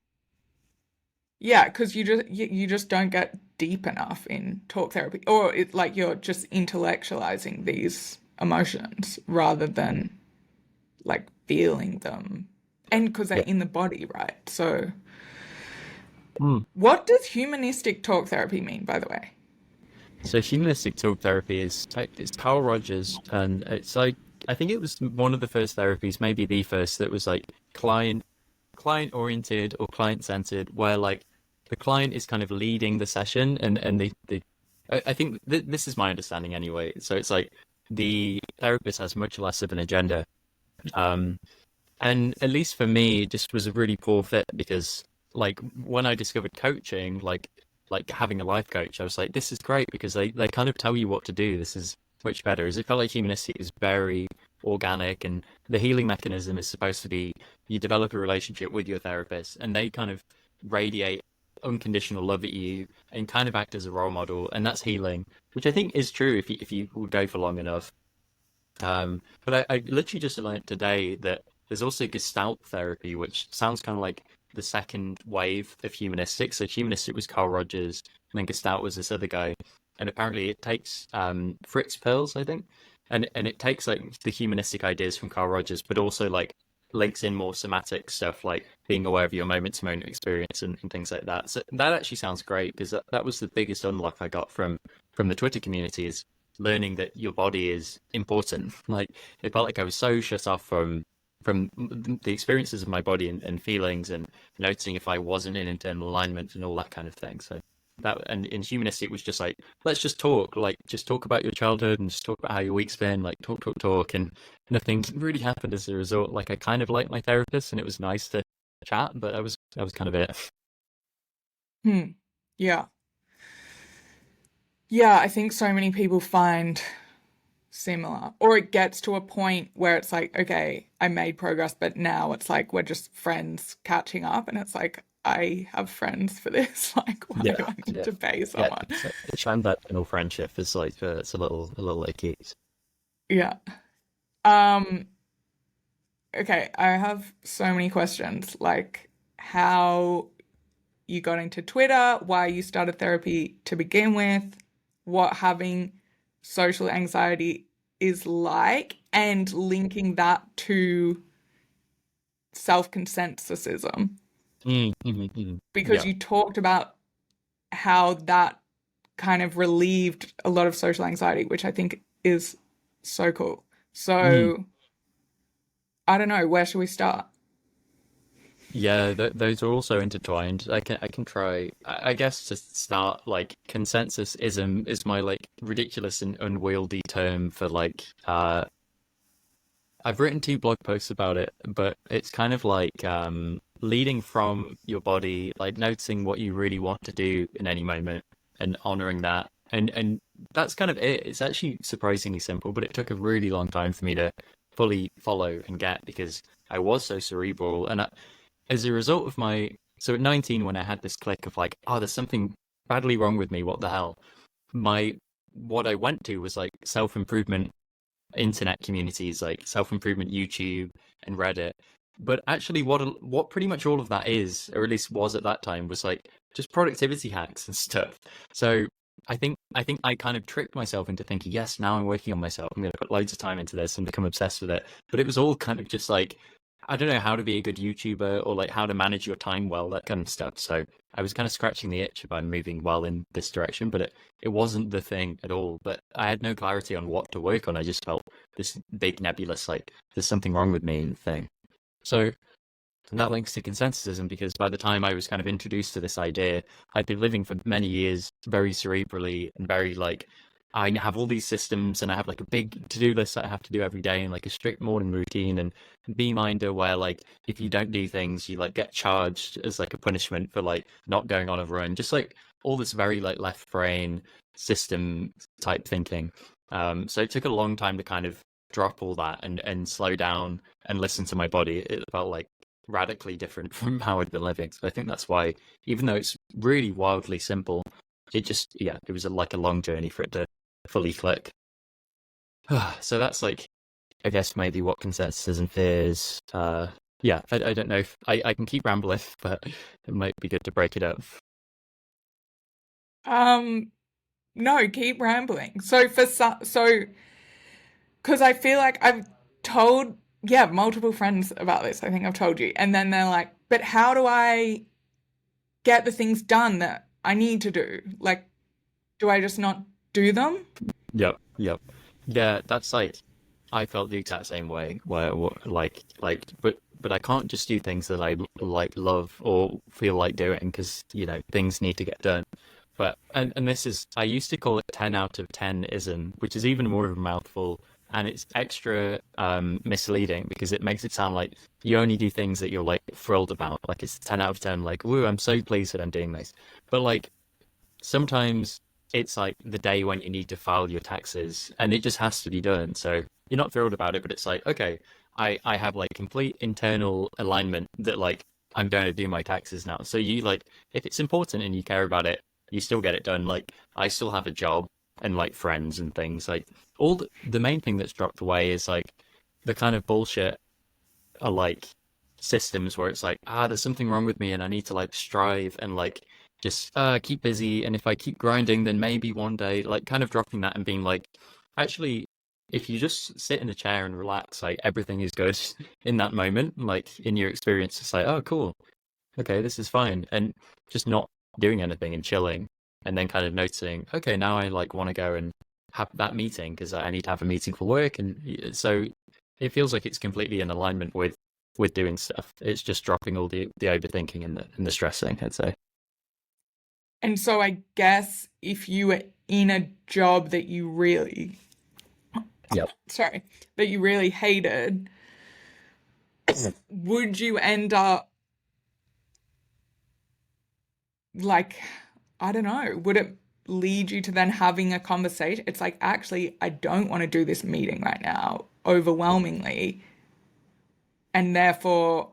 Yeah, because you just don't get deep enough in talk therapy, or it like you're just intellectualizing these emotions rather than like feeling them, and because they're Yeah. in the body, right? So, Mm. what does humanistic talk therapy mean, by the way? So humanistic talk therapy is it's Carl Rogers, and it's like I think it was one of the first therapies, maybe the first that was like client oriented or client centered, where like the client is kind of leading the session, and they I think this is my understanding anyway. So it's like the therapist has much less of an agenda, um, and at least for me, it just was a really poor fit because like when I discovered coaching, like having a life coach, I was like, this is great because they kind of tell you what to do. This is much better. As it felt like humanistic is very organic, and the healing mechanism is supposed to be you develop a relationship with your therapist and they kind of radiate unconditional love at you and kind of act as a role model, and that's healing, which I think is true if you would go for long enough. But I literally just learned today that there's also Gestalt therapy, which sounds kind of like the second wave of humanistic. So humanistic was Carl Rogers, and then Gestalt was this other guy. And apparently it takes Fritz Perls, I think, and it takes like the humanistic ideas from Carl Rogers, but also like links in more somatic stuff like being aware of your moment to moment experience and things like that. So that actually sounds great because that was the biggest unlock I got from the Twitter community is learning that your body is important. Like it felt like I was so shut off from the experiences of my body and feelings and noticing if I wasn't in internal alignment and all that kind of thing. So that and in humanistic was just like let's just talk, like just talk about your childhood and just talk about how your week's been, like talk, and nothing really happened as a result. Like I kind of liked my therapist and it was nice to chat, but that was kind of it. Hmm. Yeah. Yeah, I think so many people find similar, or it gets to a point where it's like, okay, I made progress, but now it's like we're just friends catching up, and it's like, I have friends for this. Like, why Yeah, do I need yeah, to pay yeah. someone? So the transactional friendship is like it's a little icky. Yeah. Um, okay, I have so many questions, like how you got into Twitter, why you started therapy to begin with, what having social anxiety is like, and linking that to self-consensusism, because Yeah. you talked about how that kind of relieved a lot of social anxiety, which I think is so cool. Mm. So, I don't know, where should we start? Yeah, those are also intertwined. I can try. I guess to start, like consensusism is my like ridiculous and unwieldy term for like I've written two blog posts about it, but it's kind of like leading from your body, like noticing what you really want to do in any moment and honoring that. And that's kind of it. It's actually surprisingly simple, but it took a really long time for me to fully follow and get because I was so cerebral. And as a result of my so at 19 when I had this click of like, oh, there's something badly wrong with me, what the hell? My what I went to was like self-improvement internet communities like self-improvement YouTube and Reddit. But actually what pretty much all of that is, or at least was at that time, was like just productivity hacks and stuff. So I think I kind of tricked myself into thinking, yes, now I'm working on myself. I'm going to put loads of time into this and become obsessed with it. But it was all kind of just like I don't know how to be a good YouTuber or like how to manage your time well, that kind of stuff. So I was kind of scratching the itch about moving well in this direction, but it wasn't the thing at all. But I had no clarity on what to work on. I just felt this big nebulous, like there's something wrong with me thing. So and that links to consensusism because by the time I was kind of introduced to this idea, I'd been living for many years very cerebrally and very like I have all these systems and I have like a big to-do list that I have to do every day and like a strict morning routine and be minder where like if you don't do things you like get charged as like a punishment for like not going on a run. Just like all this very like left brain system type thinking. So it took a long time to kind of drop all that and slow down and listen to my body. It felt like radically different from how I'd been living. So I think that's why, even though it's really wildly simple, it just, yeah, it was like a long journey for it to fully click. So that's like, I guess maybe what consensus and fears. Yeah, I don't know if I can keep rambling, but it might be good to break it up. Um, no, keep rambling. So for so because I feel like I've told, yeah, multiple friends about this. I think I've told you. And then they're like, but how do I get the things done that I need to do? Like, do I just not do them? Yep, yep. Yeah, that's like I felt the exact same way. Where but I can't just do things that I like love or feel like doing because things need to get done. But and this is I used to call it 10 out of 10 ism, which is even more of a mouthful, and it's extra misleading because it makes it sound like you only do things that you're like thrilled about. Like it's 10 out of 10, like, woo, I'm so pleased that I'm doing this. But like sometimes it's like the day when you need to file your taxes and it just has to be done. So you're not thrilled about it, but it's like, okay, I have like complete internal alignment that like I'm going to do my taxes now. So you like, if it's important and you care about it, you still get it done. Like I still have a job and like friends and things. Like the main thing that's dropped away is like the kind of bullshit are like systems where it's like, there's something wrong with me and I need to like strive and like just keep busy. And if I keep grinding, then maybe one day, like kind of dropping that and being like, actually, if you just sit in a chair and relax, like everything is good in that moment. Like in your experience, it's like, oh, cool. Okay, this is fine. And just not doing anything and chilling. And then kind of noticing, okay, now I like want to go and have that meeting because I need to have a meeting for work. And so it feels like it's completely in alignment with doing stuff. It's just dropping all the overthinking and the stressing, I'd say. And so I guess if you were in a job that you really, Yep. sorry, that you really hated, would you end up like, I don't know, would it lead you to then having a conversation? It's like, actually, I don't want to do this meeting right now, overwhelmingly. And therefore,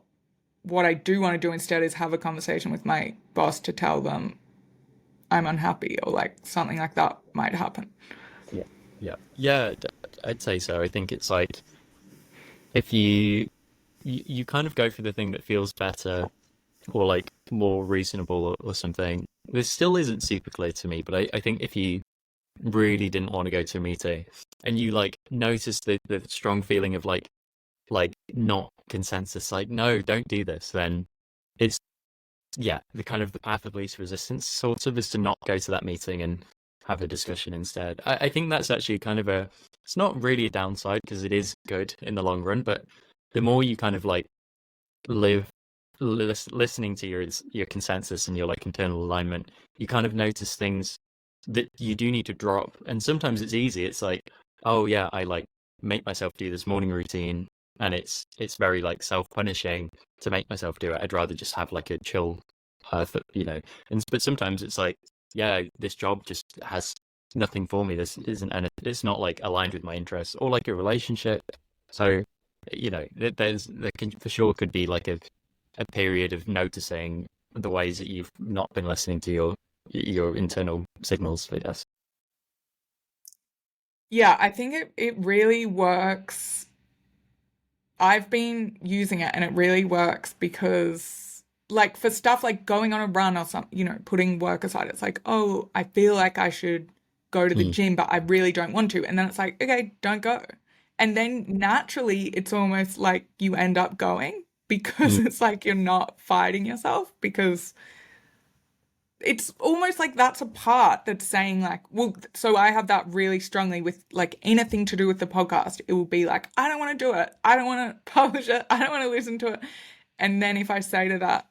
what I do want to do instead is have a conversation with my boss to tell them I'm unhappy or like something like that might happen. Yeah. Yeah. Yeah, I'd say so. I think it's like if you kind of go for the thing that feels better or like more reasonable or something. This still isn't super clear to me, but I think if you really didn't want to go to a meeting and you like notice the strong feeling of like not consensus, like no, don't do this, then it's yeah, the kind of the path of least resistance sort of is to not go to that meeting and have a discussion instead. I think that's actually kind of it's not really a downside because it is good in the long run, but the more you kind of like live listening to your consensus and your like internal alignment, you kind of notice things that you do need to drop. And sometimes it's easy. It's like, oh yeah, I like make myself do this morning routine and it's very like self-punishing to make myself do it. I'd rather just have like a chill and but sometimes it's like, yeah, this job just has nothing for me. This isn't and it's not like aligned with my interests or like a relationship. So there can for sure could be like a period of noticing the ways that you've not been listening to your internal signals, I guess. Yeah, I think it really works. I've been using it and it really works because like for stuff like going on a run or something, putting work aside, it's like, oh, I feel like I should go to the Mm, gym, but I really don't want to. And then it's like, okay, don't go. And then naturally, it's almost like you end up going because mm, it's like you're not fighting yourself because it's almost like that's a part that's saying like, well, so I have that really strongly with like anything to do with the podcast. It will be like, I don't want to do it. I don't want to publish it. I don't want to listen to it. And then if I say to that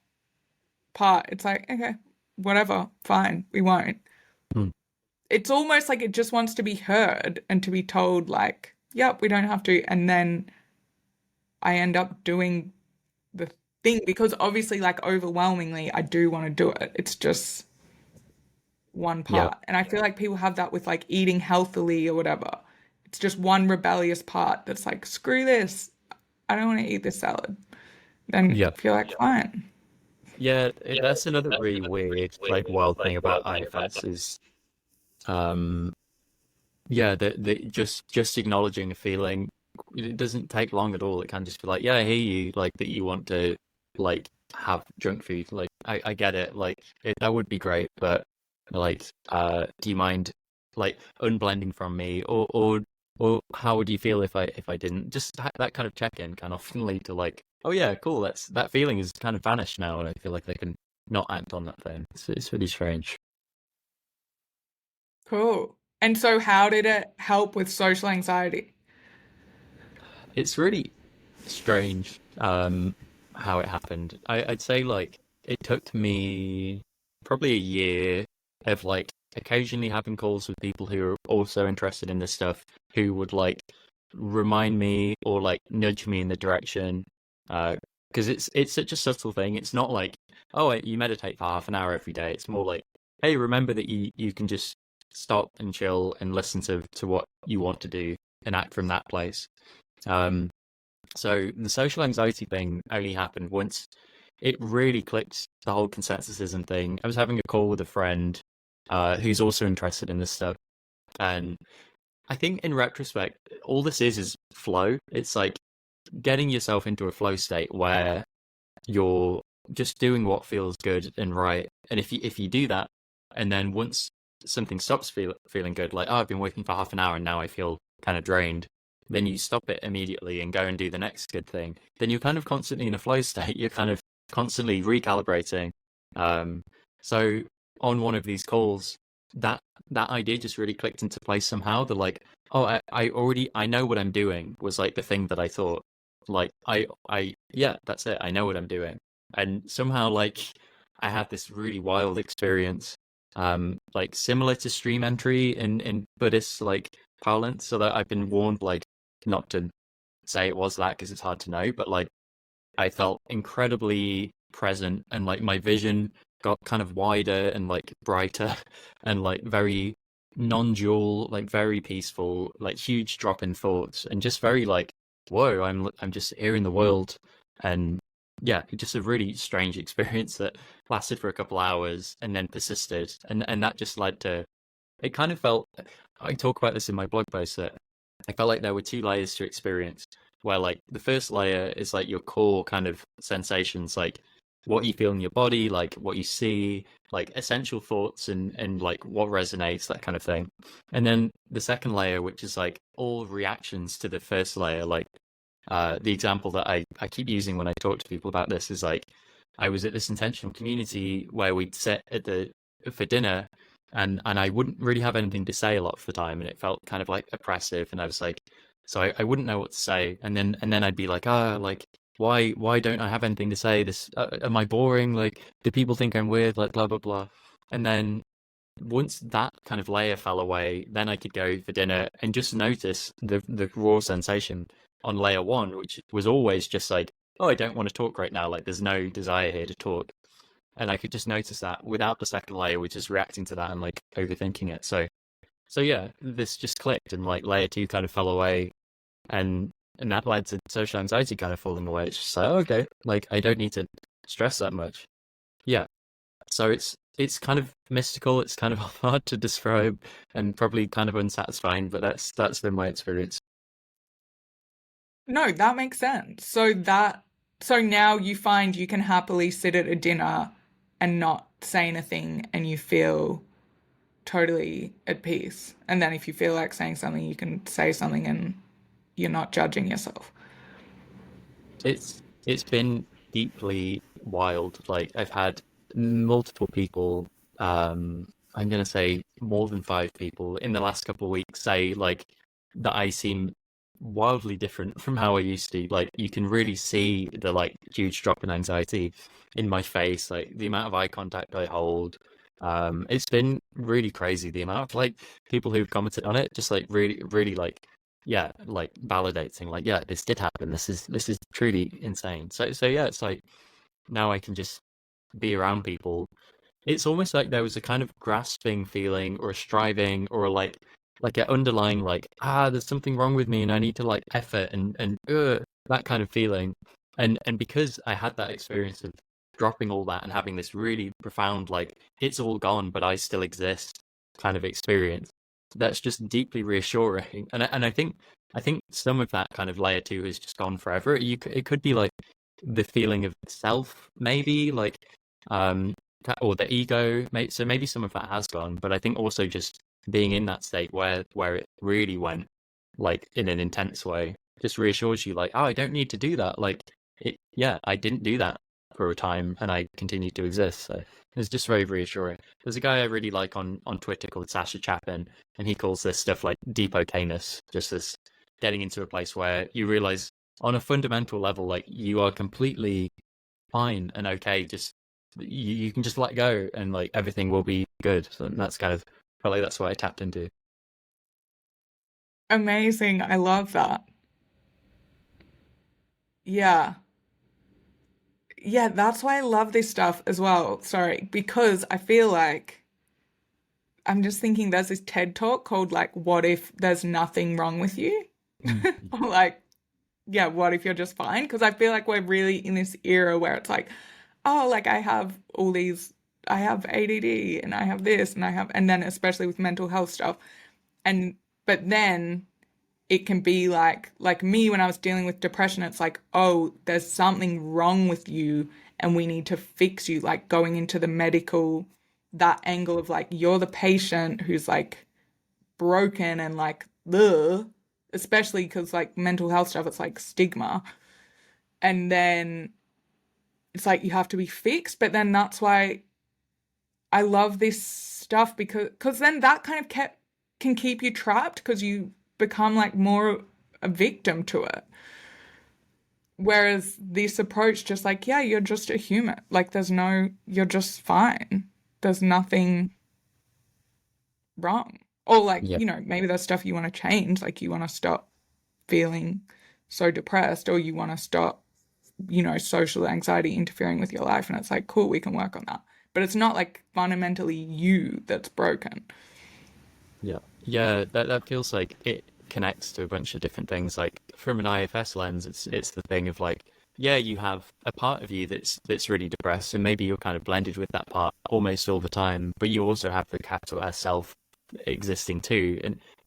part, it's like, okay, whatever, fine, we won't. mm. It's almost like it just wants to be heard and to be told like, yep, we don't have to. And then I end up doing the thing because obviously like overwhelmingly I do want to do it. It's just one Yeah. part. And I feel like people have that with like eating healthily or whatever. It's just one rebellious part that's like, screw this. I don't want to eat this salad. then Yeah. feel like fine. Yeah, that's another really weird, like, wild thing about IFS is, um, yeah, that just acknowledging a feeling, it doesn't take long at all. It can just be like, yeah, I hear you, like that you want to like have junk food. Like, I get it. Like, that would be great, but like, do you mind like unblending from me, or how would you feel if I didn't? Just that kind of check-in can often lead to like, oh yeah, cool. That feeling is kind of vanished now, and I feel like they can not act on that thing. It's really strange. Cool. And so, how did it help with social anxiety? It's really strange how it happened. I'd say like it took me probably a year of like occasionally having calls with people who are also interested in this stuff, who would like remind me or like nudge me in the direction, because it's such a subtle thing. It's not like, oh, you meditate for half an hour every day. It's more like, hey, remember that you can just stop and chill and listen to what you want to do and act from that place. Um, so the social anxiety thing only happened once it really clicked, the whole consensusism thing. I was having a call with a friend who's also interested in this stuff. And I think in retrospect, all this is flow. It's like getting yourself into a flow state where you're just doing what feels good and right. And if you do that, and then once something stops feeling good, like, oh, I've been working for half an hour and now I feel kind of drained, then you stop it immediately and go and do the next good thing. Then you're kind of constantly in a flow state. You're kind of constantly recalibrating. Um, so on one of these calls, that that idea just really clicked into place somehow. The like, oh, I know what I'm doing was like the thing that I thought. Like yeah, that's it. I know what I'm doing. And somehow like I had this really wild experience, like similar to stream entry in Buddhist like parlance. So that I've been warned like not to say it was that because it's hard to know, but like I felt incredibly present and like my vision got kind of wider and like brighter and like very non-dual, like very peaceful, like huge drop in thoughts and just very like, whoa, I'm just here in the world. And yeah, just a really strange experience that lasted for a couple hours and then persisted. And that just led to, it kind of felt, I talk about this in my blog post, that I felt like there were two layers to experience, where like the first layer is like your core kind of sensations, like what you feel in your body, like what you see, like essential thoughts and like what resonates, that kind of thing. And then the second layer, which is like all reactions to the first layer, like the example that I keep using when I talk to people about this is like I was at this intentional community where we'd sit at the for dinner, and I wouldn't really have anything to say a lot of the time, and it felt kind of like oppressive, and I was like, so I wouldn't know what to say, and then I'd be like, like why don't I have anything to say? This am I boring? Like, do people think I'm weird? Like, blah blah blah. And then once that kind of layer fell away, then I could go for dinner and just notice the raw sensation on layer one, which was always just like, oh, I don't want to talk right now. Like, there's no desire here to talk. And I could just notice that without the second layer, which is reacting to that and like overthinking it. So yeah, this just clicked, and like layer two kind of fell away, and that led to social anxiety kind of falling away. It's just like, oh, okay, like I don't need to stress that much. Yeah. So it's kind of mystical. It's kind of hard to describe and probably kind of unsatisfying, but that's been my experience. No, that makes sense. So now you find you can happily sit at a dinner and not say anything and you feel totally at peace. And then if you feel like saying something, you can say something and you're not judging yourself. It's been deeply wild. Like I've had multiple people, I'm gonna say more than five people in the last couple of weeks say like that I seem wildly different from how I used to. Like you can really see the like huge drop in anxiety in my face, like the amount of eye contact I hold. It's been really crazy the amount of like people who've commented on it, just like really, really like yeah, like validating, like yeah, this did happen. This is truly insane. So yeah, it's like now I can just be around people. It's almost like there was a kind of grasping feeling or a striving or like an underlying like there's something wrong with me and I need to like effort and that kind of feeling. And because I had that experience of dropping all that and having this really profound, like, it's all gone, but I still exist kind of experience, that's just deeply reassuring. And I think some of that kind of layer two has just gone forever. It could be like the feeling of self, maybe like um or the ego. So maybe some of that has gone, but I think also just being in that state where it really went like in an intense way just reassures you like, oh, I don't need to do that. Like yeah, I didn't do that for a time and I continued to exist. So it's just very reassuring. There's a guy I really like on Twitter called Sasha Chapin, and he calls this stuff like deep okayness, just this getting into a place where you realize on a fundamental level, like you are completely fine and okay. Just you can just let go and like everything will be good. So that's kind of probably that's what I tapped into. Amazing. I love that. Yeah. Yeah, that's why I love this stuff as well. Sorry, because I feel like I'm just thinking there's this TED talk called like, what if there's nothing wrong with you? Mm. Or like, yeah, what if you're just fine? Because I feel like we're really in this era where it's like, oh, like I have all these, I have ADD and I have this and I have, and then especially with mental health stuff. And, but then it can be like me when I was dealing with depression, it's like, oh, there's something wrong with you and we need to fix you, like going into the medical, that angle of like you're the patient who's like broken and like ugh, especially because like mental health stuff, it's like stigma. And then it's like you have to be fixed, but then that's why I love this stuff because then that kind of kept can keep you trapped because you become like more a victim to it. Whereas this approach just like, yeah, you're just a human. Like there's no, you're just fine. There's nothing wrong. Or like, Yeah. maybe there's stuff you want to change, like you want to stop feeling so depressed or you want to stop, social anxiety interfering with your life and it's like, cool, we can work on that. But it's not like fundamentally you that's broken. Yeah. Yeah, that feels like it connects to a bunch of different things. Like from an IFS lens, it's the thing of like, yeah, you have a part of you that's really depressed, and maybe you're kind of blended with that part almost all the time, but you also have the capital S self existing too.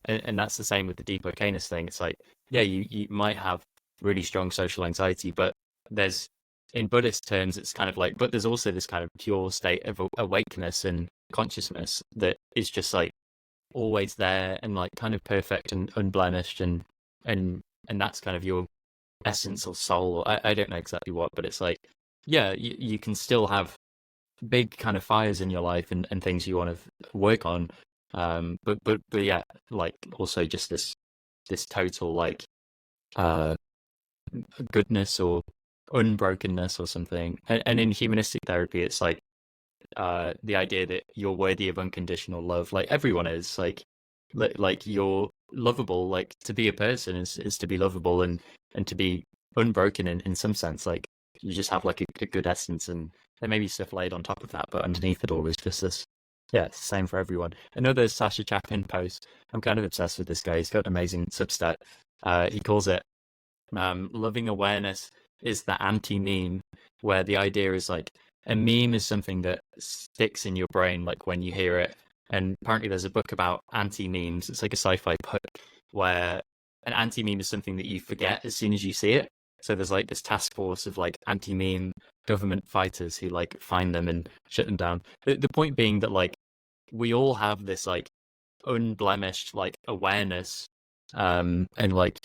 And that's the same with the deep okayness thing. It's like, yeah, you might have really strong social anxiety, but there's in Buddhist terms, it's kind of like, but there's also this kind of pure state of awakeness and consciousness that is just like always there and like kind of perfect and unblemished and that's kind of your essence or soul. I don't know exactly what, but it's like yeah, you can still have big kind of fires in your life and things you want to work on. But yeah, like also just this total like uh goodness or unbrokenness or something. And in humanistic therapy, it's like the idea that you're worthy of unconditional love, like everyone is, like you're lovable. Like to be a person is to be lovable and to be unbroken in some sense. Like you just have like a good essence, and there may be stuff laid on top of that, but underneath it all is just this. Yeah, it's the same for everyone. Another Sasha Chapin post. I'm kind of obsessed with this guy. He's got an amazing Substack. He calls it loving awareness is the anti-meme, where the idea is like a meme is something that sticks in your brain, like when you hear it. And apparently, there's a book about anti-memes. It's like a sci-fi book where an anti-meme is something that you forget as soon as you see it. So there's like this task force of like anti-meme government fighters who like find them and shut them down. The point being that like we all have this like unblemished like awareness and like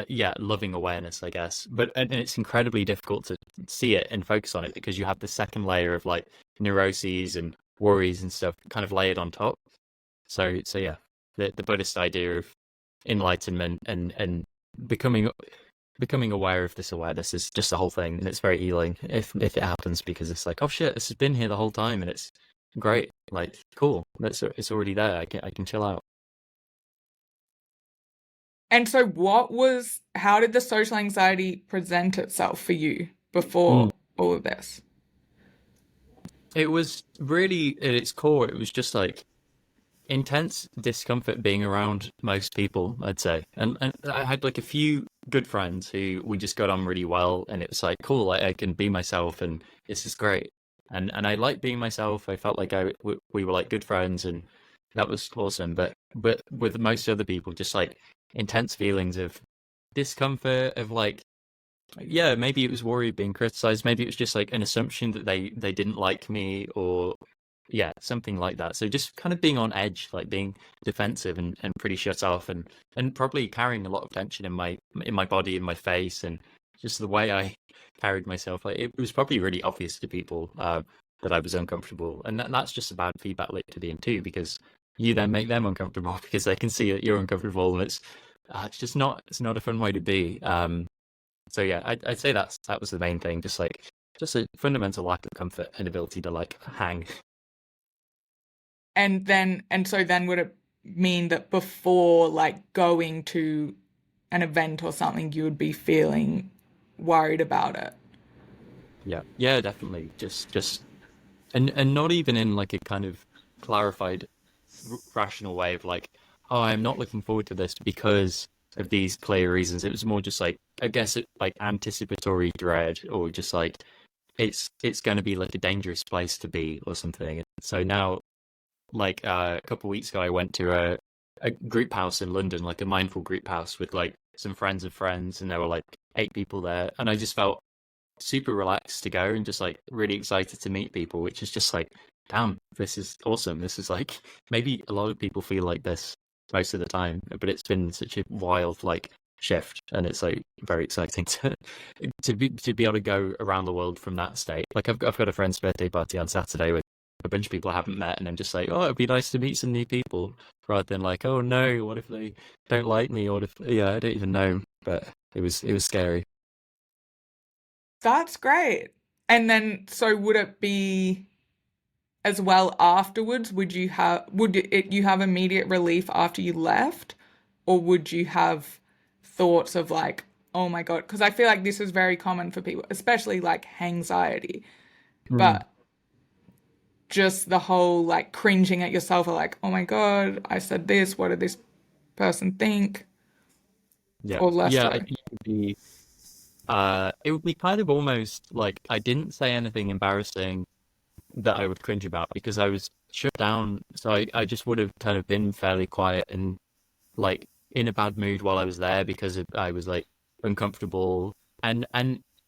yeah, loving awareness, I guess. But and it's incredibly difficult to see it and focus on it because you have the second layer of like neuroses and worries and stuff kind of layered on top. So yeah, the Buddhist idea of enlightenment and becoming becoming aware of this awareness is just the whole thing, and it's very healing if it happens because it's like, oh shit, this has been here the whole time and it's great, like cool, it's already there. I can chill out. And so how did the social anxiety present itself for you before all of this? It was really at its core, it was just like intense discomfort being around most people, I'd say. And I had like a few good friends who we just got on really well, and it was like cool, like I can be myself, and this is great. And I liked being myself. I felt like we were like good friends, and that was awesome. But with most other people, just like intense feelings of discomfort, of like yeah, maybe it was worry of being criticized. Maybe it was just like an assumption that they didn't like me, or yeah, something like that. So just kind of being on edge, like being defensive and pretty shut off, and probably carrying a lot of tension in my body, in my face, and just the way I carried myself. Like it was probably really obvious to people that I was uncomfortable, and that's just a bad feedback loop to be in too, because you then make them uncomfortable because they can see that you're uncomfortable, and it's just not it's not a fun way to be. So yeah, I'd say that was the main thing, just a fundamental lack of comfort and ability to like hang. And so then would it mean that before like going to an event or something, you would be feeling worried about it? Yeah, yeah, definitely. And not even in like a kind of clarified, rational way of like, oh, I'm not looking forward to this because of these clear reasons. It was more just like, I guess, like anticipatory dread, or just like it's going to be like a dangerous place to be or something. So now, like a couple of weeks ago, I went to a group house in London, like a mindful group house with like some friends of friends, and there were like 8 people there, and I just felt super relaxed to go and just like really excited to meet people, which is just like, damn, this is awesome. This is like maybe a lot of people feel like this most of the time, but it's been such a wild like shift, and it's like very exciting to be able to go around the world from that state. Like I've got a friend's birthday party on Saturday with a bunch of people I haven't met, and I'm just like, oh, it'd be nice to meet some new people, rather than like, oh no, what if they don't like me, or what if yeah, I don't even know. But it was scary. That's great. And then, so would it be as well afterwards? Would you have immediate relief after you left, or would you have thoughts of like, oh my God? Because I feel like this is very common for people, especially like anxiety, Mm, but just the whole like cringing at yourself or like, oh my God, I said this. What did this person think? yeah, Or less yeah. so. I think it would be kind of almost like I didn't say anything embarrassing that I would cringe about because I was shut down. So I just would have kind of been fairly quiet and like in a bad mood while I was there because I was like uncomfortable and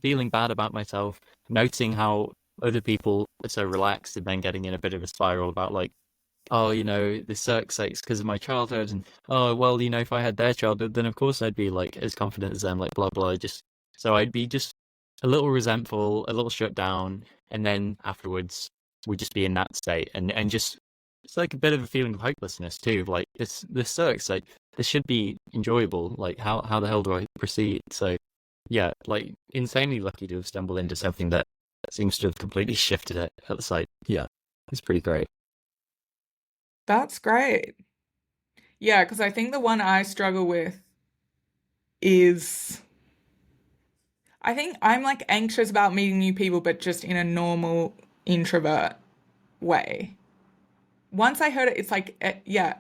feeling bad about myself, noticing how other people are so relaxed and then getting in a bit of a spiral about like, oh, this sucks like, it's because of my childhood, and oh, well, if I had their childhood, then of course I'd be like as confident as them, like blah blah. Just so I'd be just a little resentful, a little shut down, and then afterwards we'd just be in that state, and just it's like a bit of a feeling of hopelessness too. Of like this sucks. Like this should be enjoyable. Like how the hell do I proceed? So yeah, like insanely lucky to have stumbled into something that seems to have completely shifted it at the site. Yeah, it's pretty great. That's great. Yeah, because I think the one I struggle with is I think I'm like anxious about meeting new people, but just in a normal introvert way. Once I heard it, it's like, yeah,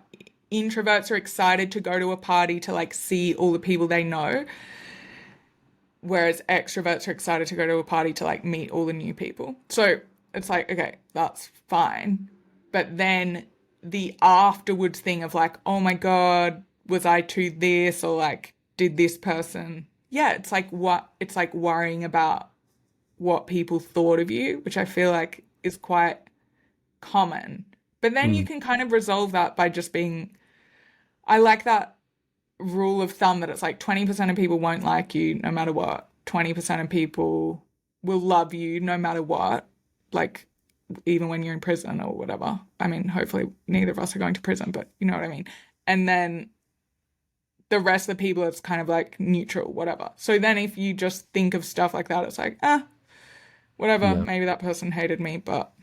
introverts are excited to go to a party to like see all the people they know, whereas extroverts are excited to go to a party to like meet all the new people. So it's like, okay, that's fine. But then the afterwards thing of like, oh my God, was I too this, or like, did this person? Yeah, it's like worrying about what people thought of you, which I feel like is quite common. But then you Mm, can kind of resolve that by just being, I like that rule of thumb that it's like 20% of people won't like you no matter what. 20% of people will love you no matter what. Like even when you're in prison or whatever. I mean, hopefully neither of us are going to prison, but you know what I mean. And then the rest of the people it's kind of like neutral, whatever. So then if you just think of stuff like that, it's like, whatever, yeah. maybe that person hated me, but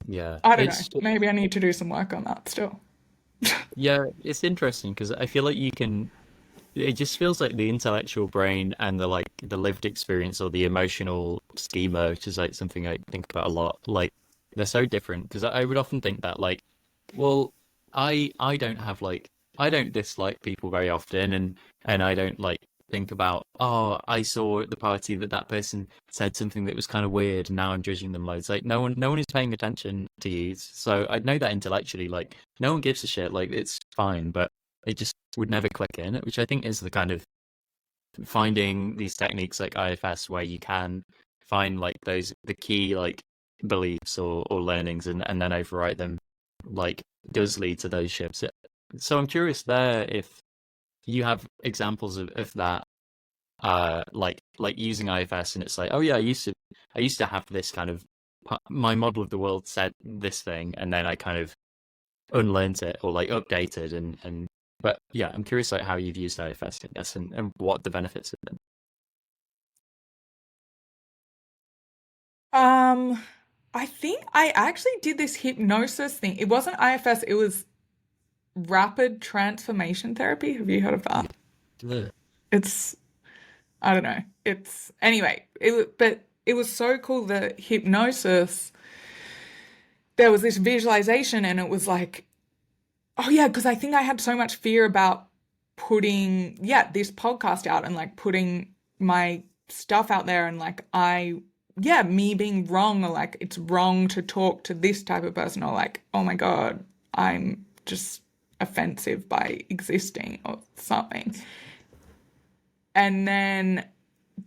Yeah, I don't know. Maybe I need to do some work on that still. it's interesting because I feel like you can. It just feels like the intellectual brain and the like the lived experience or the emotional schema, which is like something I think about a lot. Like they're so different because I would often think that like, well, I don't have like I don't dislike people very often, and I don't like think about, oh, I saw at the party that that person said something that was kind of weird and now I'm judging them loads. Like no one is paying attention to you. So I know that intellectually, like no one gives a shit. Like it's fine, but it just would never click in, which I think is the kind of finding these techniques like IFS where you can find like those the key like beliefs or learnings and then overwrite them like does lead to those shifts. So I'm curious there if you have examples of that like using IFS and it's like, oh yeah, I used to have this kind of my model of the world said this thing and then I kind of unlearned it or like updated and but yeah, I'm curious like how you've used IFS, I guess, and what the benefits have been. Um, I think I actually did this hypnosis thing. It wasn't IFS, it was rapid transformation therapy. Have you heard of that? Yeah. It's, I don't know. It's, anyway, but it was so cool. The hypnosis, there was this visualization, and it was like, oh yeah, because I think I had so much fear about putting, yeah, this podcast out and like putting my stuff out there and like yeah, me being wrong or like it's wrong to talk to this type of person or like, oh my God, I'm just offensive by existing or something. And then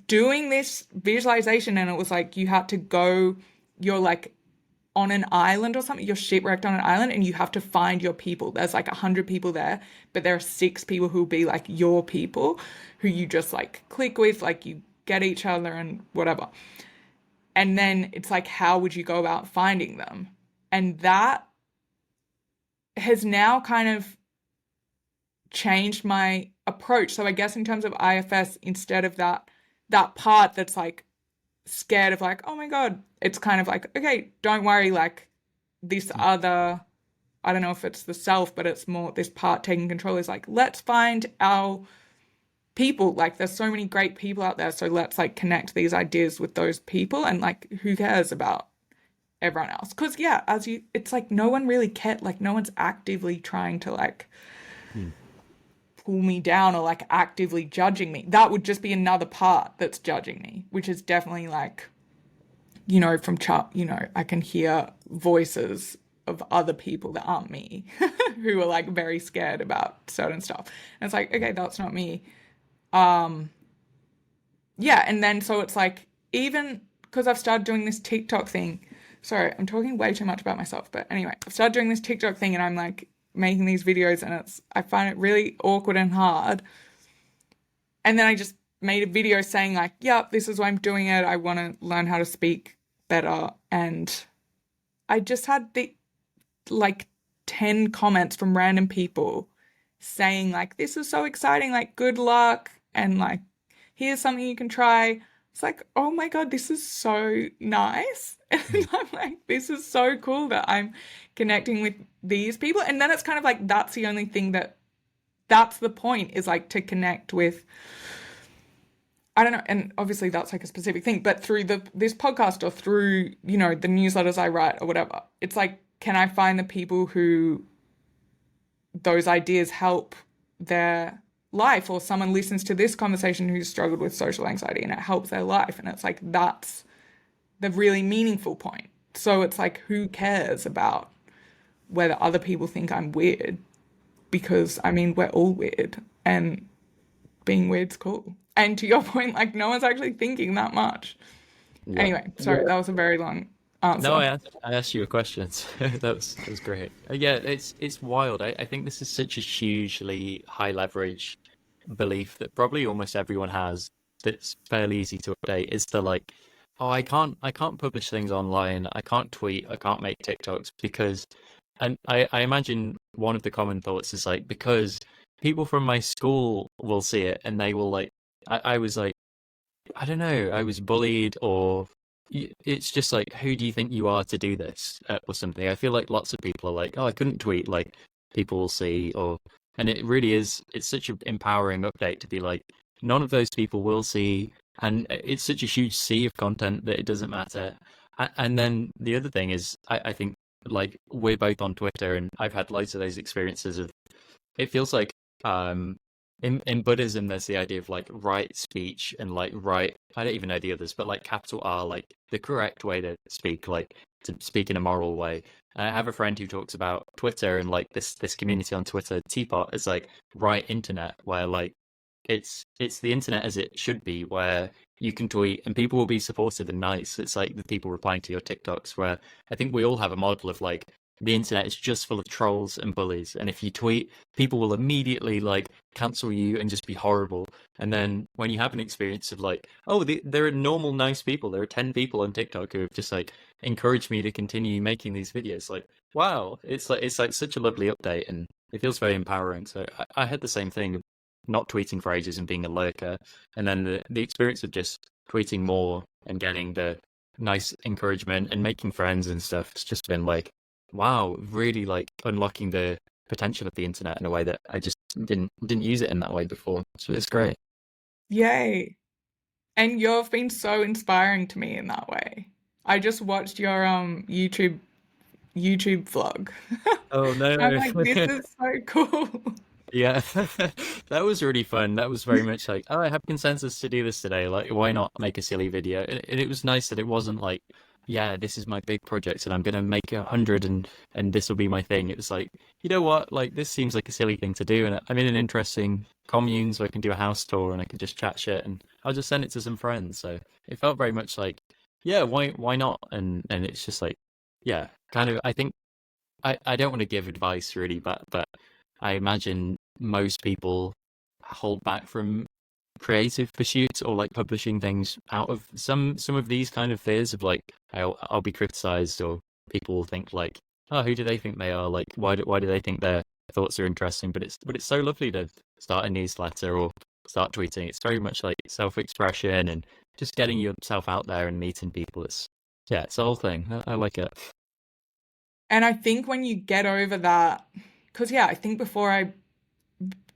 doing this visualization, and it was like you had to go, you're like on an island or something. You're shipwrecked on an island and you have to find your people. There's like 100 people there, but there are 6 people who'll be like your people who you just like click with, like you get each other and whatever. And then it's like, how would you go about finding them? And that has now kind of changed my approach. So I guess in terms of IFS, instead of that part that's like scared of like, oh my God, it's kind of like, okay, don't worry, like this other, I don't know if it's the self, but it's more this part taking control is like, let's find our people. Like there's so many great people out there. So let's like connect these ideas with those people and like who cares about everyone else? Because yeah, it's like no one really cares, like no one's actively trying to like Hmm. pull me down or like actively judging me. That would just be another part that's judging me, which is definitely like, from I can hear voices of other people that aren't me who are like very scared about certain stuff. And it's like, okay, that's not me. Um, yeah, and then so it's like, even because I've started doing this TikTok thing. Sorry, I'm talking way too much about myself, but anyway, I've started doing this TikTok thing and I'm like making these videos and I find it really awkward and hard. And then I just made a video saying like, yep, this is why I'm doing it. I want to learn how to speak better. And I just had the like 10 comments from random people saying like, this is so exciting, like good luck and like here's something you can try. It's like, oh my God, this is so nice. Hmm. And I'm like, this is so cool that I'm connecting with these people. And then it's kind of like that's the only thing that's the point is like to connect with, I don't know, and obviously that's like a specific thing, but through this podcast or through, the newsletters I write or whatever, it's like, can I find the people who those ideas help their life, or someone listens to this conversation who's struggled with social anxiety and it helps their life, and it's like that's the really meaningful point. So it's like, who cares about whether other people think I'm weird? Because I mean, we're all weird, and being weird's cool. And to your point, like no one's actually thinking that much. Yeah. Anyway, sorry, that was a very long No, answer. I asked you a question. That was great. Yeah, it's wild. I think this is such a hugely high leverage belief that probably almost everyone has that's fairly easy to update is the like, oh, I can't publish things online, I can't tweet, I can't make TikToks because and I imagine one of the common thoughts is like because people from my school will see it and they will like I was like I don't know, I was bullied or it's just like, who do you think you are to do this or something? I feel like lots of people are like, oh, I couldn't tweet, like people will see, or, and it really is, it's such an empowering update to be like, none of those people will see, and it's such a huge sea of content that it doesn't matter. And then the other thing is, I think like we're both on Twitter, and I've had loads of those experiences of it feels like um in Buddhism there's the idea of like right speech and like right I don't even know the others, but like capital R, like the correct way to speak in a moral way. And I have a friend who talks about Twitter and like this community on Twitter, Teapot, is like right internet where like it's the internet as it should be, where you can tweet and people will be supportive and nice. It's like the people replying to your TikToks, where I think we all have a model of like the internet is just full of trolls and bullies, and if you tweet, people will immediately like cancel you and just be horrible. And then when you have an experience of like, oh, there are normal, nice people. There are 10 people on TikTok who have just like encouraged me to continue making these videos. Like, wow, it's like such a lovely update, and it feels very empowering. So I had the same thing not tweeting for ages and being a lurker, and then the experience of just tweeting more and getting the nice encouragement and making friends and stuff. It's just been like, wow, really like unlocking the potential of the internet in a way that I just didn't use it in that way before. So it's great. Yay. And you've been so inspiring to me in that way. I just watched your YouTube vlog. Oh I'm no. like, this is so cool. Yeah, that was really fun. That was very much like, oh, I have consensus to do this today. Like, why not make a silly video? And it was nice that it wasn't like, yeah, this is my big project and I'm gonna make 100 and this will be my thing. It was like, you know what? Like, this seems like a silly thing to do, and I'm in an interesting commune, so I can do a house tour and I can just chat shit and I'll just send it to some friends. So it felt very much like, yeah, why not? And it's just like, yeah, kind of. I think I don't want to give advice really, but I imagine most people hold back from creative pursuits or like publishing things out of some of these kind of fears of like I'll be criticized, or people will think like, oh, who do they think they are, like why do they think their thoughts are interesting? But it's so lovely to start a newsletter or start tweeting. It's very much like self-expression and just getting yourself out there and meeting people. It's the whole thing. I like it. And I think when you get over that, because yeah, I think before I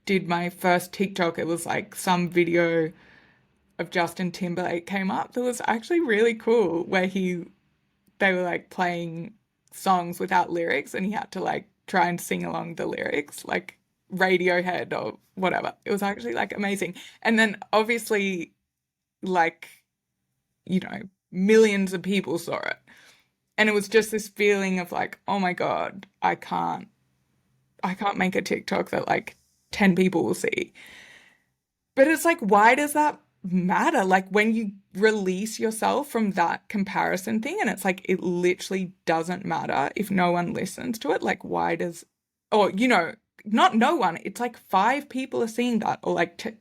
did my first TikTok, it was like some video of Justin Timberlake came up that was actually really cool, where they were like playing songs without lyrics and he had to like try and sing along the lyrics, like Radiohead or whatever. It was actually like amazing. And then obviously, like, millions of people saw it. And it was just this feeling of like, oh my God, I can't make a TikTok that like 10 people will see. But it's like, why does that matter? Like when you release yourself from that comparison thing, and it's like, it literally doesn't matter if no one listens to it. Like, why does, or, not no one, it's like 5 people are seeing that, or like,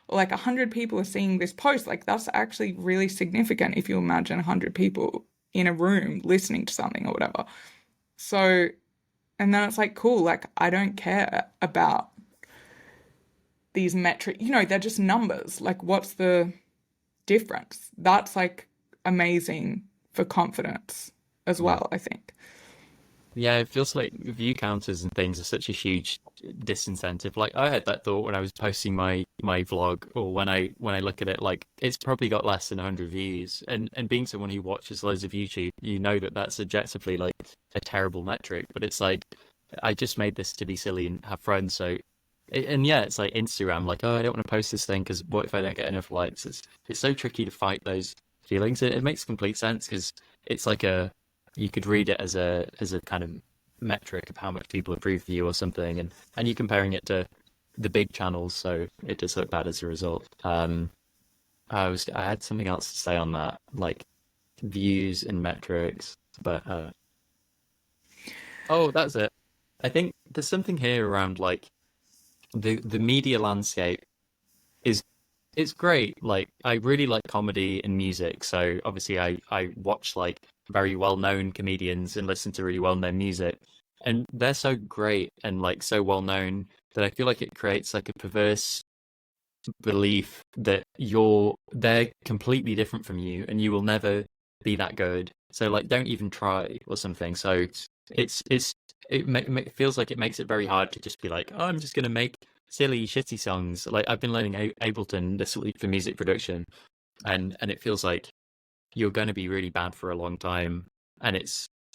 or like 100 people are seeing this post. Like, that's actually really significant if you imagine 100 people in a room listening to something or whatever. So, and then it's like, cool, like, I don't care about these metrics, they're just numbers. Like, what's the difference? That's like amazing for confidence as Yeah. well, I think. Yeah, it feels like view counters and things are such a huge disincentive. Like I had that thought when I was posting my vlog, or when I look at it, like it's probably got less than 100 views. And being someone who watches loads of YouTube, you know that that's objectively like a terrible metric. But it's like I just made this to be silly and have friends. So and yeah, it's like Instagram, like, oh, I don't want to post this thing because what if I don't get enough likes? It's so tricky to fight those feelings. It makes complete sense because it's like you could read it as a kind of metric of how much people approve of you or something, and you're comparing it to the big channels, so it does look bad as a result. I had something else to say on that, like views and metrics, but oh, that's it. I think there's something here around like the media landscape is it's great. Like I really like comedy and music, so obviously I watch like very well-known comedians and listen to really well-known music, and they're so great and like so well-known that I feel like it creates like a perverse belief that they're completely different from you and you will never be that good. So like don't even try or something. So it's it feels like it makes it very hard to just be like, oh, I'm just gonna make silly shitty songs. Like I've been learning Ableton this week for music production, and it feels like you're going to be really bad for a long time, and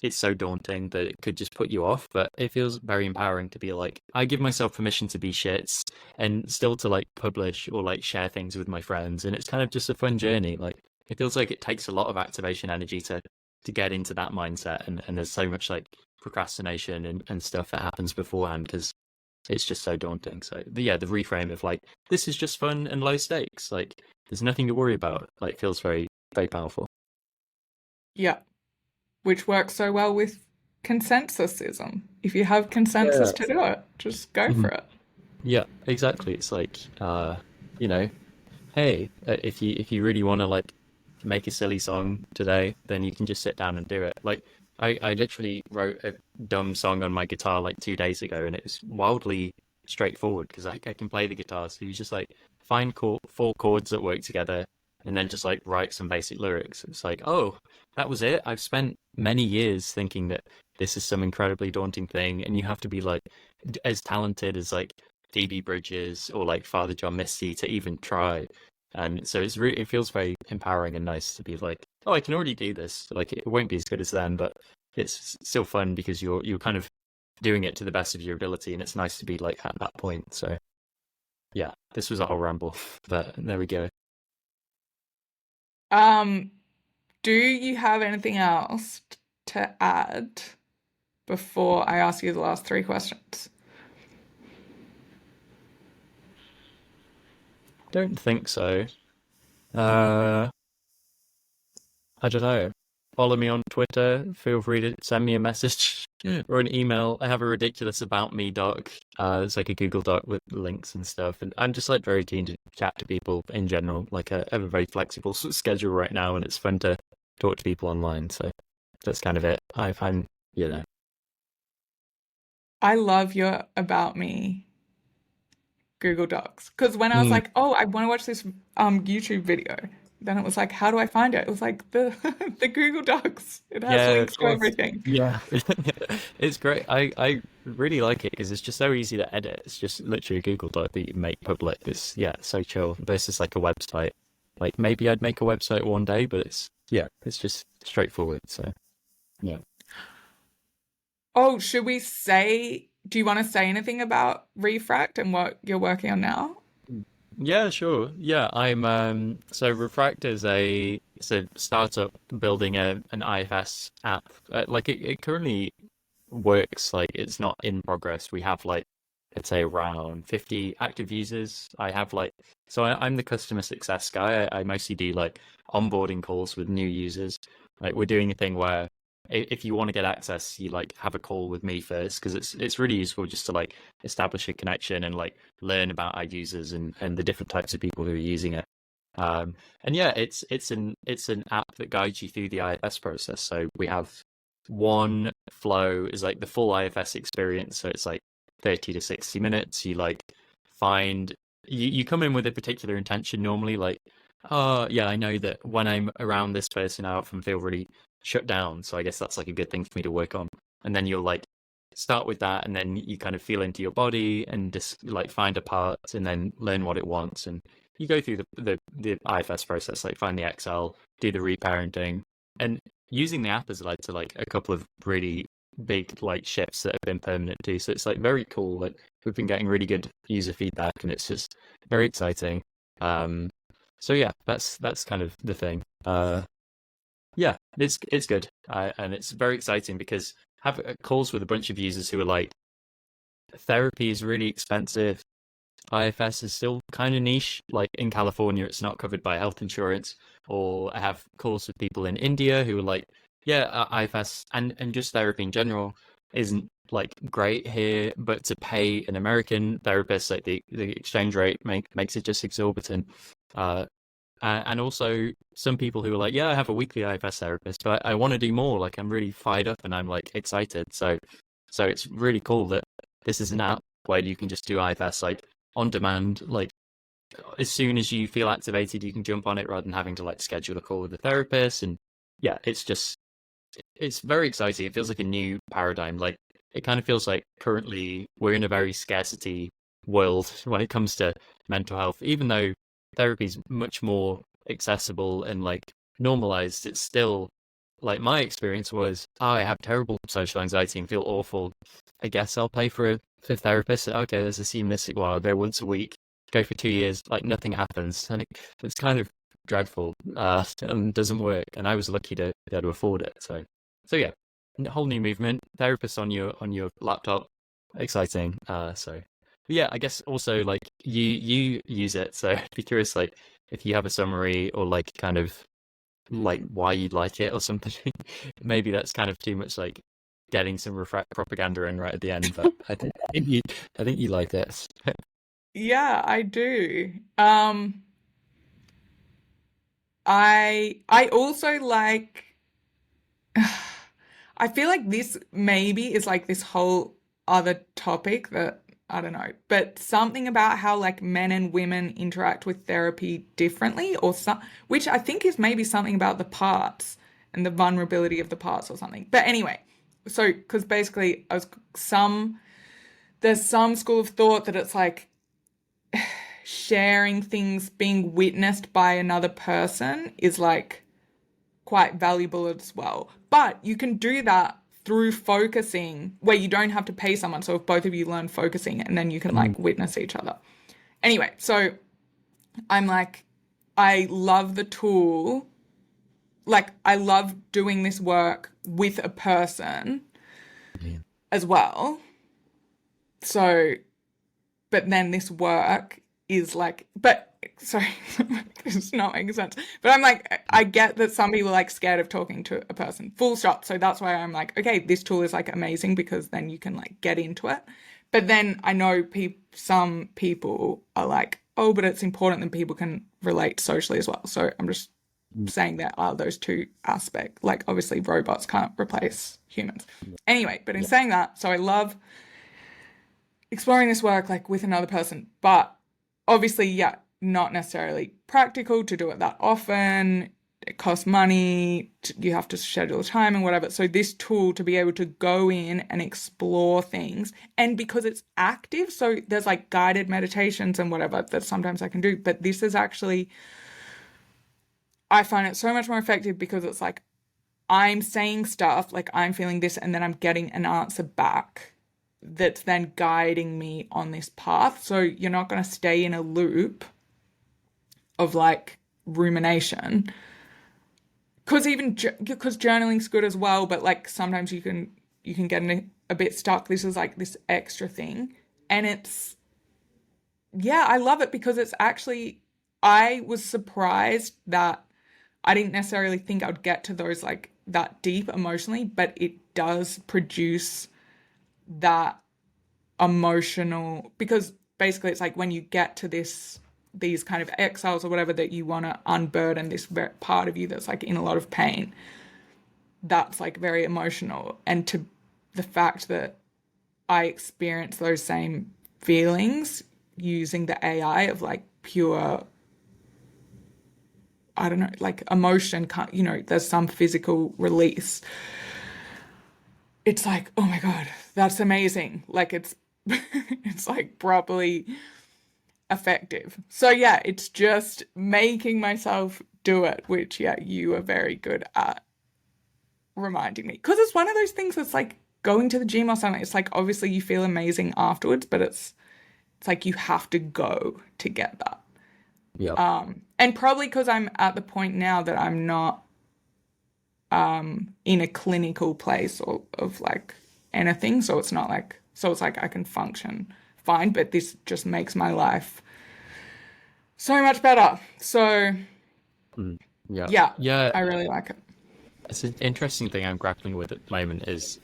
it's so daunting that it could just put you off. But it feels very empowering to be like, I give myself permission to be shits and still to like publish or like share things with my friends, and it's kind of just a fun journey. Like it feels like it takes a lot of activation energy to get into that mindset, and there's so much like procrastination and stuff that happens beforehand because it's just so daunting. So yeah, the reframe of like this is just fun and low stakes, like there's nothing to worry about, like feels very, very powerful. Yeah, which works so well with consensusism. If you have Yeah. consensus to do it, just go for Mhm. it. Yeah, exactly. It's like you know, hey, if you really want to like make a silly song today, then you can just sit down and do it. Like I literally wrote a dumb song on my guitar like 2 days ago, and it was wildly straightforward because I can play the guitar. So you just like find four chords that work together, and then just like write some basic lyrics. It's like, oh, that was it. I've spent many years thinking that this is some incredibly daunting thing, and you have to be like as talented as like DB Bridges or like Father John Misty to even try. And so it feels very empowering and nice to be like, oh, I can already do this. Like it won't be as good as them, but it's still fun because you're kind of doing it to the best of your ability, and it's nice to be like at that point. So yeah, this was a whole ramble, but there we go. Um, do you have anything else to add before I ask you the last three questions? Don't think so. Uh, I don't know. Follow me on Twitter. Feel free to send me a message or an email. I have a ridiculous about me doc. It's like a Google Doc with links and stuff. And I'm just like very keen to chat to people in general. Like I have a very flexible schedule right now, and it's fun to talk to people online. So that's kind of it. I find, you know, I love your about me Google Docs. Because when I was Mm, like, oh, I want to watch this YouTube video, then it was like, how do I find it? It was like the the Google Docs. It has yeah, of links to course. everything. Yeah, it's great. I really like it because it's just so easy to edit. It's just literally a Google Doc that you make public. It's yeah, it's so chill versus like a website. Like maybe I'd make a website one day, but it's yeah, it's just straightforward. So yeah. Oh, should we say, do you want to say anything about Refract and what you're working on now? Yeah, sure. Yeah, I'm so Refract is a it's a startup building an IFS app. Like it currently works, like it's not in progress. We have like I'd say around 50 active users. I have like so I'm the customer success guy. I mostly do like onboarding calls with new users. Like we're doing a thing where if you want to get access, you like have a call with me first because it's really useful just to like establish a connection and like learn about our users and the different types of people who are using it. And yeah, it's an app that guides you through the IFS process. So we have one flow is like the full IFS experience. So it's like 30 to 60 minutes. You like find you come in with a particular intention normally, like, oh yeah, I know that when I'm around this person I often feel really shut down. So I guess that's like a good thing for me to work on. And then you'll like start with that and then you kind of feel into your body and just like find a part and then learn what it wants. And you go through the IFS process, like find the XL, do the reparenting. And using the app has led to like a couple of really big like shifts that have been permanent too. So it's like very cool. Like we've been getting really good user feedback and it's just very exciting. Um, so yeah, that's kind of the thing. Yeah, it's good, and it's very exciting because have calls with a bunch of users who are like, therapy is really expensive. IFS is still kind of niche. Like in California, it's not covered by health insurance. Or I have calls with people in India who are like, yeah, IFS and just therapy in general isn't like great here, but to pay an American therapist, like the exchange rate makes it just exorbitant. Uh, and also some people who are like, yeah, I have a weekly IFS therapist, but I want to do more. Like I'm really fired up and I'm like excited. So it's really cool that this is an app where you can just do IFS like on demand. Like as soon as you feel activated, you can jump on it rather than having to like schedule a call with a therapist. And yeah, it's very exciting. It feels like a new paradigm. Like it kind of feels like currently we're in a very scarcity world when it comes to mental health, even though therapy is much more accessible and like normalized. It's still Like my experience was, oh, I have terrible social anxiety and feel awful. I guess I'll pay for a therapist. Okay, there's a seamless. Well, I'll go once a week, go for 2 years, like nothing happens, and it's kind of dreadful. And doesn't work. And I was lucky to be able to afford it. So yeah, whole new movement. Therapist on your laptop, exciting. Yeah, I guess also like you use it, so I'd be curious like if you have a summary or like kind of like why you like it or something. Maybe that's kind of too much like getting some propaganda in right at the end, but I think you like it. Yeah, I do. I also like I feel like this maybe is like this whole other topic that I don't know, but something about how like men and women interact with therapy differently, or some, which I think is maybe something about the parts and the vulnerability of the parts or something. But anyway, so because basically there's some school of thought that it's like sharing things being witnessed by another person is like quite valuable as well. But you can do that through focusing where you don't have to pay someone. So if both of you learn focusing and then you can Mm, like witness each other. Anyway, so I'm like, I love the tool. Like, I love doing this work with a person yeah. as well. So but then this work is like, but sorry, this is not making sense. But I'm like, I get that some people are like scared of talking to a person, full stop. So that's why I'm like, okay, this tool is like amazing because then you can like get into it. But then I know some people are like, oh, but it's important that people can relate socially as well. So I'm just Mm, saying there are those two aspects. Like obviously robots can't replace humans. Anyway, but in yeah. saying that, so I love exploring this work like with another person, but obviously, yeah, not necessarily practical to do it that often. It costs money, you have to schedule time and whatever. So this tool to be able to go in and explore things, and because it's active, so there's like guided meditations and whatever that sometimes I can do, but this is actually I find it so much more effective because it's like I'm saying stuff like I'm feeling this and then I'm getting an answer back that's then guiding me on this path. So you're not going to stay in a loop of like rumination. Because even because journaling's good as well, but like sometimes you can get in a bit stuck. This is like this extra thing, and it's yeah, I love it because it's actually I was surprised that I didn't necessarily think I'd get to those like that deep emotionally, but it does produce that emotional because basically it's like when you get to these kind of exiles or whatever that you want to unburden this part of you that's like in a lot of pain, that's like very emotional, and to the fact that I experience those same feelings using the AI of like pure I don't know like emotion can't there's some physical release. It's like oh my god, that's amazing, like it's it's like properly effective. So yeah, it's just making myself do it, which yeah, you are very good at reminding me. Because it's one of those things that's like going to the gym or something. It's like obviously you feel amazing afterwards, but it's like you have to go to get that. Yeah. And probably because I'm at the point now that I'm not in a clinical place or of like anything. So it's not like so it's like I can function fine, but this just makes my life so much better. So Mm, yeah. yeah, Yeah. I really like it. It's an interesting thing I'm grappling with at the moment is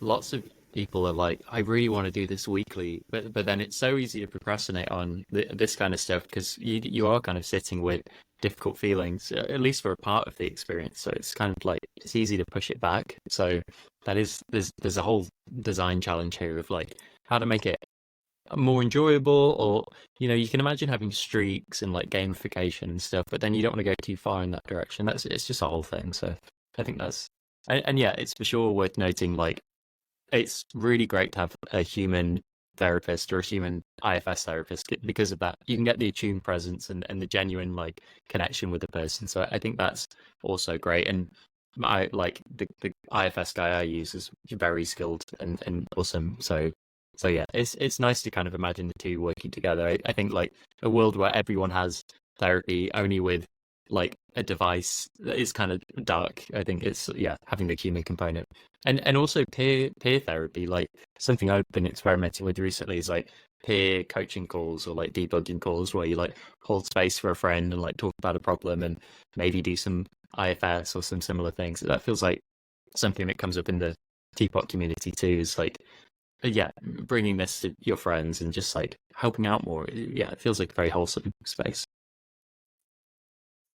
lots of people are like, I really want to do this weekly, but then it's so easy to procrastinate on this kind of stuff because you are kind of sitting with difficult feelings, at least for a part of the experience. So it's kind of like it's easy to push it back. So that is there's a whole design challenge here of like how to make it more enjoyable, or you can imagine having streaks and like gamification and stuff, but then you don't want to go too far in that direction. That's it's just a whole thing. So I think that's and yeah, it's for sure worth noting like it's really great to have a human therapist or a human IFS therapist because of that. You can get the attuned presence and the genuine like connection with the person. So I think that's also great. And I like the IFS guy I use is very skilled and awesome. So yeah, it's nice to kind of imagine the two working together. I think like a world where everyone has therapy only with like a device is kind of dark. I think it's yeah, having the human component. And also peer therapy, like something I've been experimenting with recently is like peer coaching calls or like debugging calls where you like hold space for a friend and like talk about a problem and maybe do some IFS or some similar things. That feels like something that comes up in the teapot community too, is like yeah, bringing this to your friends and just like helping out more. Yeah, it feels like a very wholesome space.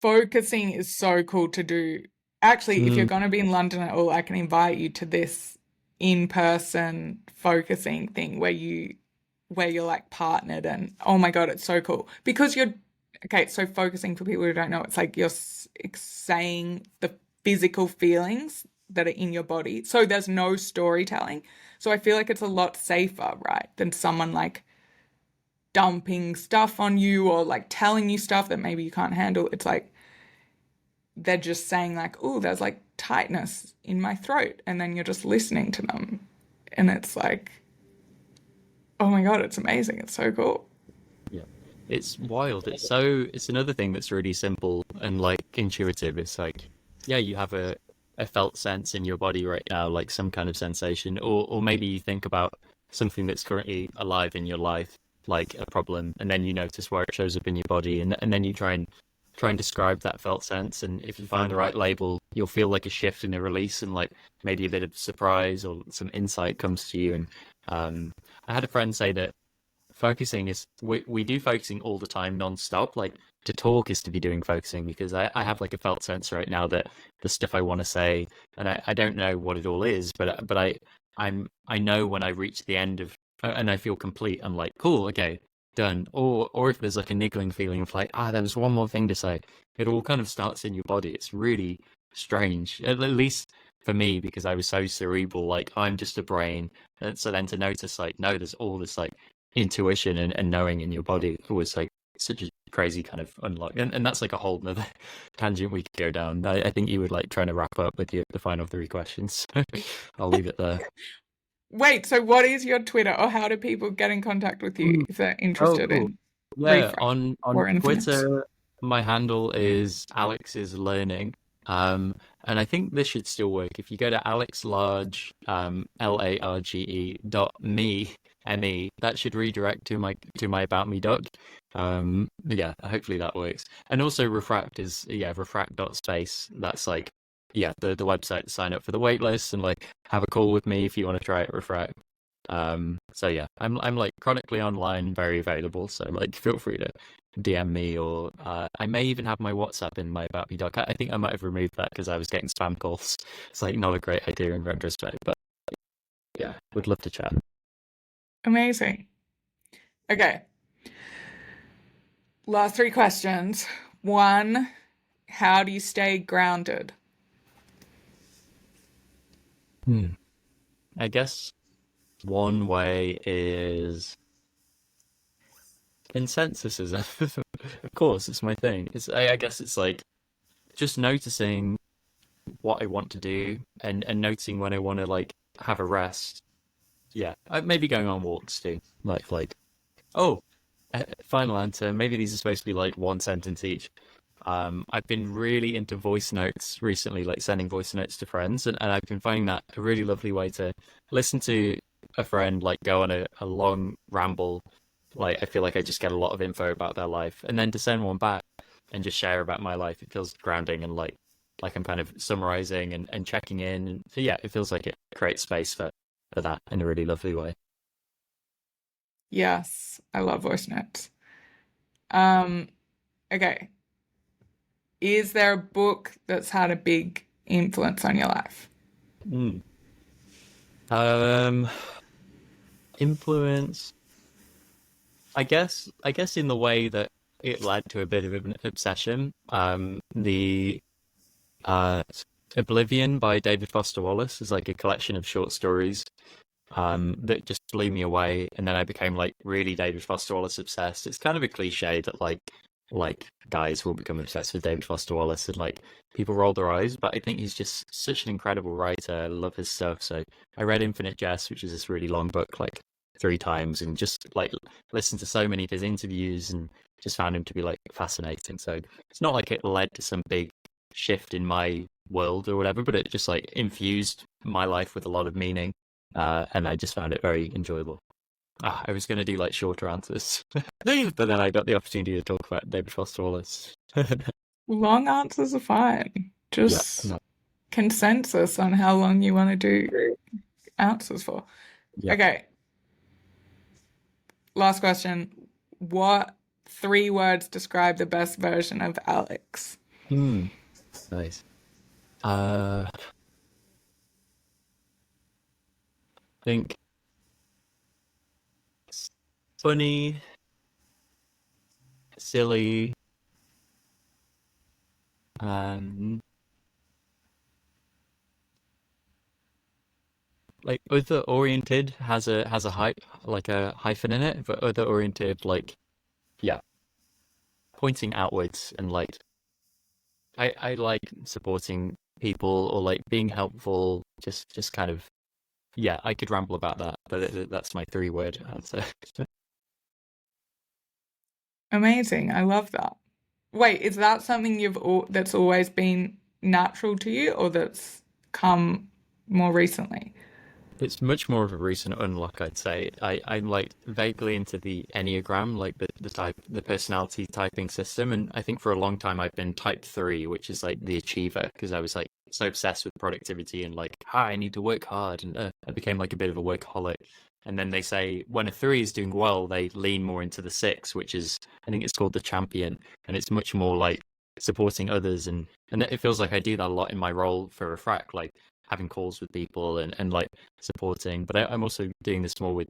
Focusing is so cool to do. Actually, if you're Mm, going to be in London at all, I can invite you to this in-person focusing thing where you're like partnered, and oh my God, it's so cool. Because you're okay, so focusing, for people who don't know, it's like you're saying the physical feelings that are in your body. So there's no storytelling. So I feel like it's a lot safer, right, than someone like dumping stuff on you or like telling you stuff that maybe you can't handle. It's like they're just saying like, "Oh, there's like tightness in my throat," and then you're just listening to them, and it's like, "Oh my God, it's amazing! It's so cool." yeah. It's wild. It's another thing that's really simple and like intuitive. It's like, yeah, you have a felt sense in your body right now, like some kind of sensation, or maybe you think about something that's currently alive in your life, like a problem, and then you notice where it shows up in your body, and then you try and describe that felt sense, and if you find the right label, you'll feel like a shift in the release, and like maybe a bit of surprise or some insight comes to you. And I had a friend say that focusing is we do focusing all the time non-stop, like to talk is to be doing focusing, because I have like a felt sense right now that the stuff I want to say, and I don't know what it all is, but I know when I reach the end of and I feel complete, I'm like cool, okay, done. Or if there's like a niggling feeling of like there was one more thing to say, it all kind of starts in your body. It's really strange, at least for me, because I was so cerebral, like I'm just a brain. And so then to notice like no, there's all this like intuition and knowing in your body was like such a crazy kind of unlock, and that's like a whole nother tangent we could go down. I think you would like trying to wrap up with the final three questions. I'll leave it there. Wait, so what is your Twitter, or how do people get in contact with you Mm. if they're Oh, interested cool. in Yeah, reframe on or anything else? Twitter, my handle is Alex is learning. And I think this should still work. If you go to Alex Large, Large dot me, that should redirect to my About Me doc. Yeah, hopefully that works. And also Refract is yeah, refract dot space. That's like yeah, the website to sign up for the wait list and like have a call with me if you want to try it Refract. So yeah, I'm like chronically online, very available. So like, feel free to DM me, or I may even have my WhatsApp in my About Me doc. I think I might have removed that because I was getting spam calls. It's like not a great idea in retrospect, but yeah, would love to chat. Amazing. Okay, last three questions. One, how do you stay grounded? Hmm. I guess one way is consensus. Of course, it's my thing. I guess it's like just noticing what I want to do and noticing when I want to like have a rest. Yeah, maybe going on walks too. Like oh, final answer. Maybe these are supposed to be like one sentence each. I've been really into voice notes recently, like sending voice notes to friends, and I've been finding that a really lovely way to listen to a friend like go on a long ramble. Like I feel like I just get a lot of info about their life, and then to send one back and just share about my life, it feels grounding and like I'm kind of summarizing and checking in. And so yeah, it feels like it creates space for that in a really lovely way. Yes, I love voice notes. Um, okay. Is there a book that's had a big influence on your life? Mm. Um, influence. I guess in the way that it led to a bit of an obsession. The uh, Oblivion by David Foster Wallace is like a collection of short stories that just blew me away, and then I became like really David Foster Wallace obsessed. It's kind of a cliche that like like guys will become obsessed with David Foster Wallace and like people roll their eyes, but I think he's just such an incredible writer. I love his stuff. So I read Infinite Jest, which is this really long book, like 3 times, and just like listened to so many of his interviews and just found him to be like fascinating. So it's not like it led to some big shift in my world or whatever, but it just like infused my life with a lot of meaning. And I just found it very enjoyable. I was going to do like shorter answers, but then I got the opportunity to talk about David Foster Wallace. Long answers are fine. Yeah, Just no, consensus on how long you want to do answers for. yeah. Okay, last question. What 3 words describe the best version of Alex? Hmm, nice. I think funny, silly, and like other oriented has a like a hyphen in it, but other oriented like yeah, pointing outwards and like I like supporting people or like being helpful. Just kind of yeah. I could ramble about that, but that's my 3 word answer. Amazing. I love that. Wait, is that something that's always been natural to you or that's come more recently? It's much more of a recent unlock, I'd say. I'm like vaguely into the Enneagram, like the personality typing system, and I think for a long time I've been type 3, which is like the achiever, because I was like so obsessed with productivity and like, I need to work hard, and I became like a bit of a workaholic. And then they say when a 3 is doing well, they lean more into the 6, which is I think it's called the champion, and it's much more like supporting others, and it feels like I do that a lot in my role for Refract, like having calls with people and like supporting, but I'm also doing this more with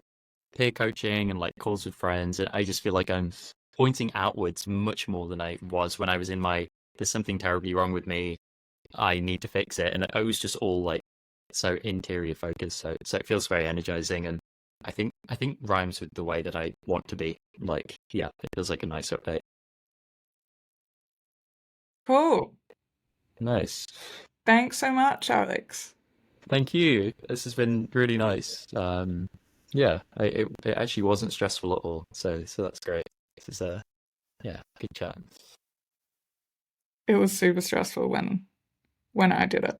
peer coaching and like calls with friends. And I just feel like I'm pointing outwards much more than I was when I was in my, there's something terribly wrong with me. I need to fix it. And I was just all like so interior focused. So it feels very energizing. And I think rhymes with the way that I want to be. Like, yeah, it feels like a nice update. Cool. Nice. Thanks so much, Alex. Thank you. This has been really nice. Yeah, it actually wasn't stressful at all. So that's great. This is a yeah, good chat. It was super stressful when I did it.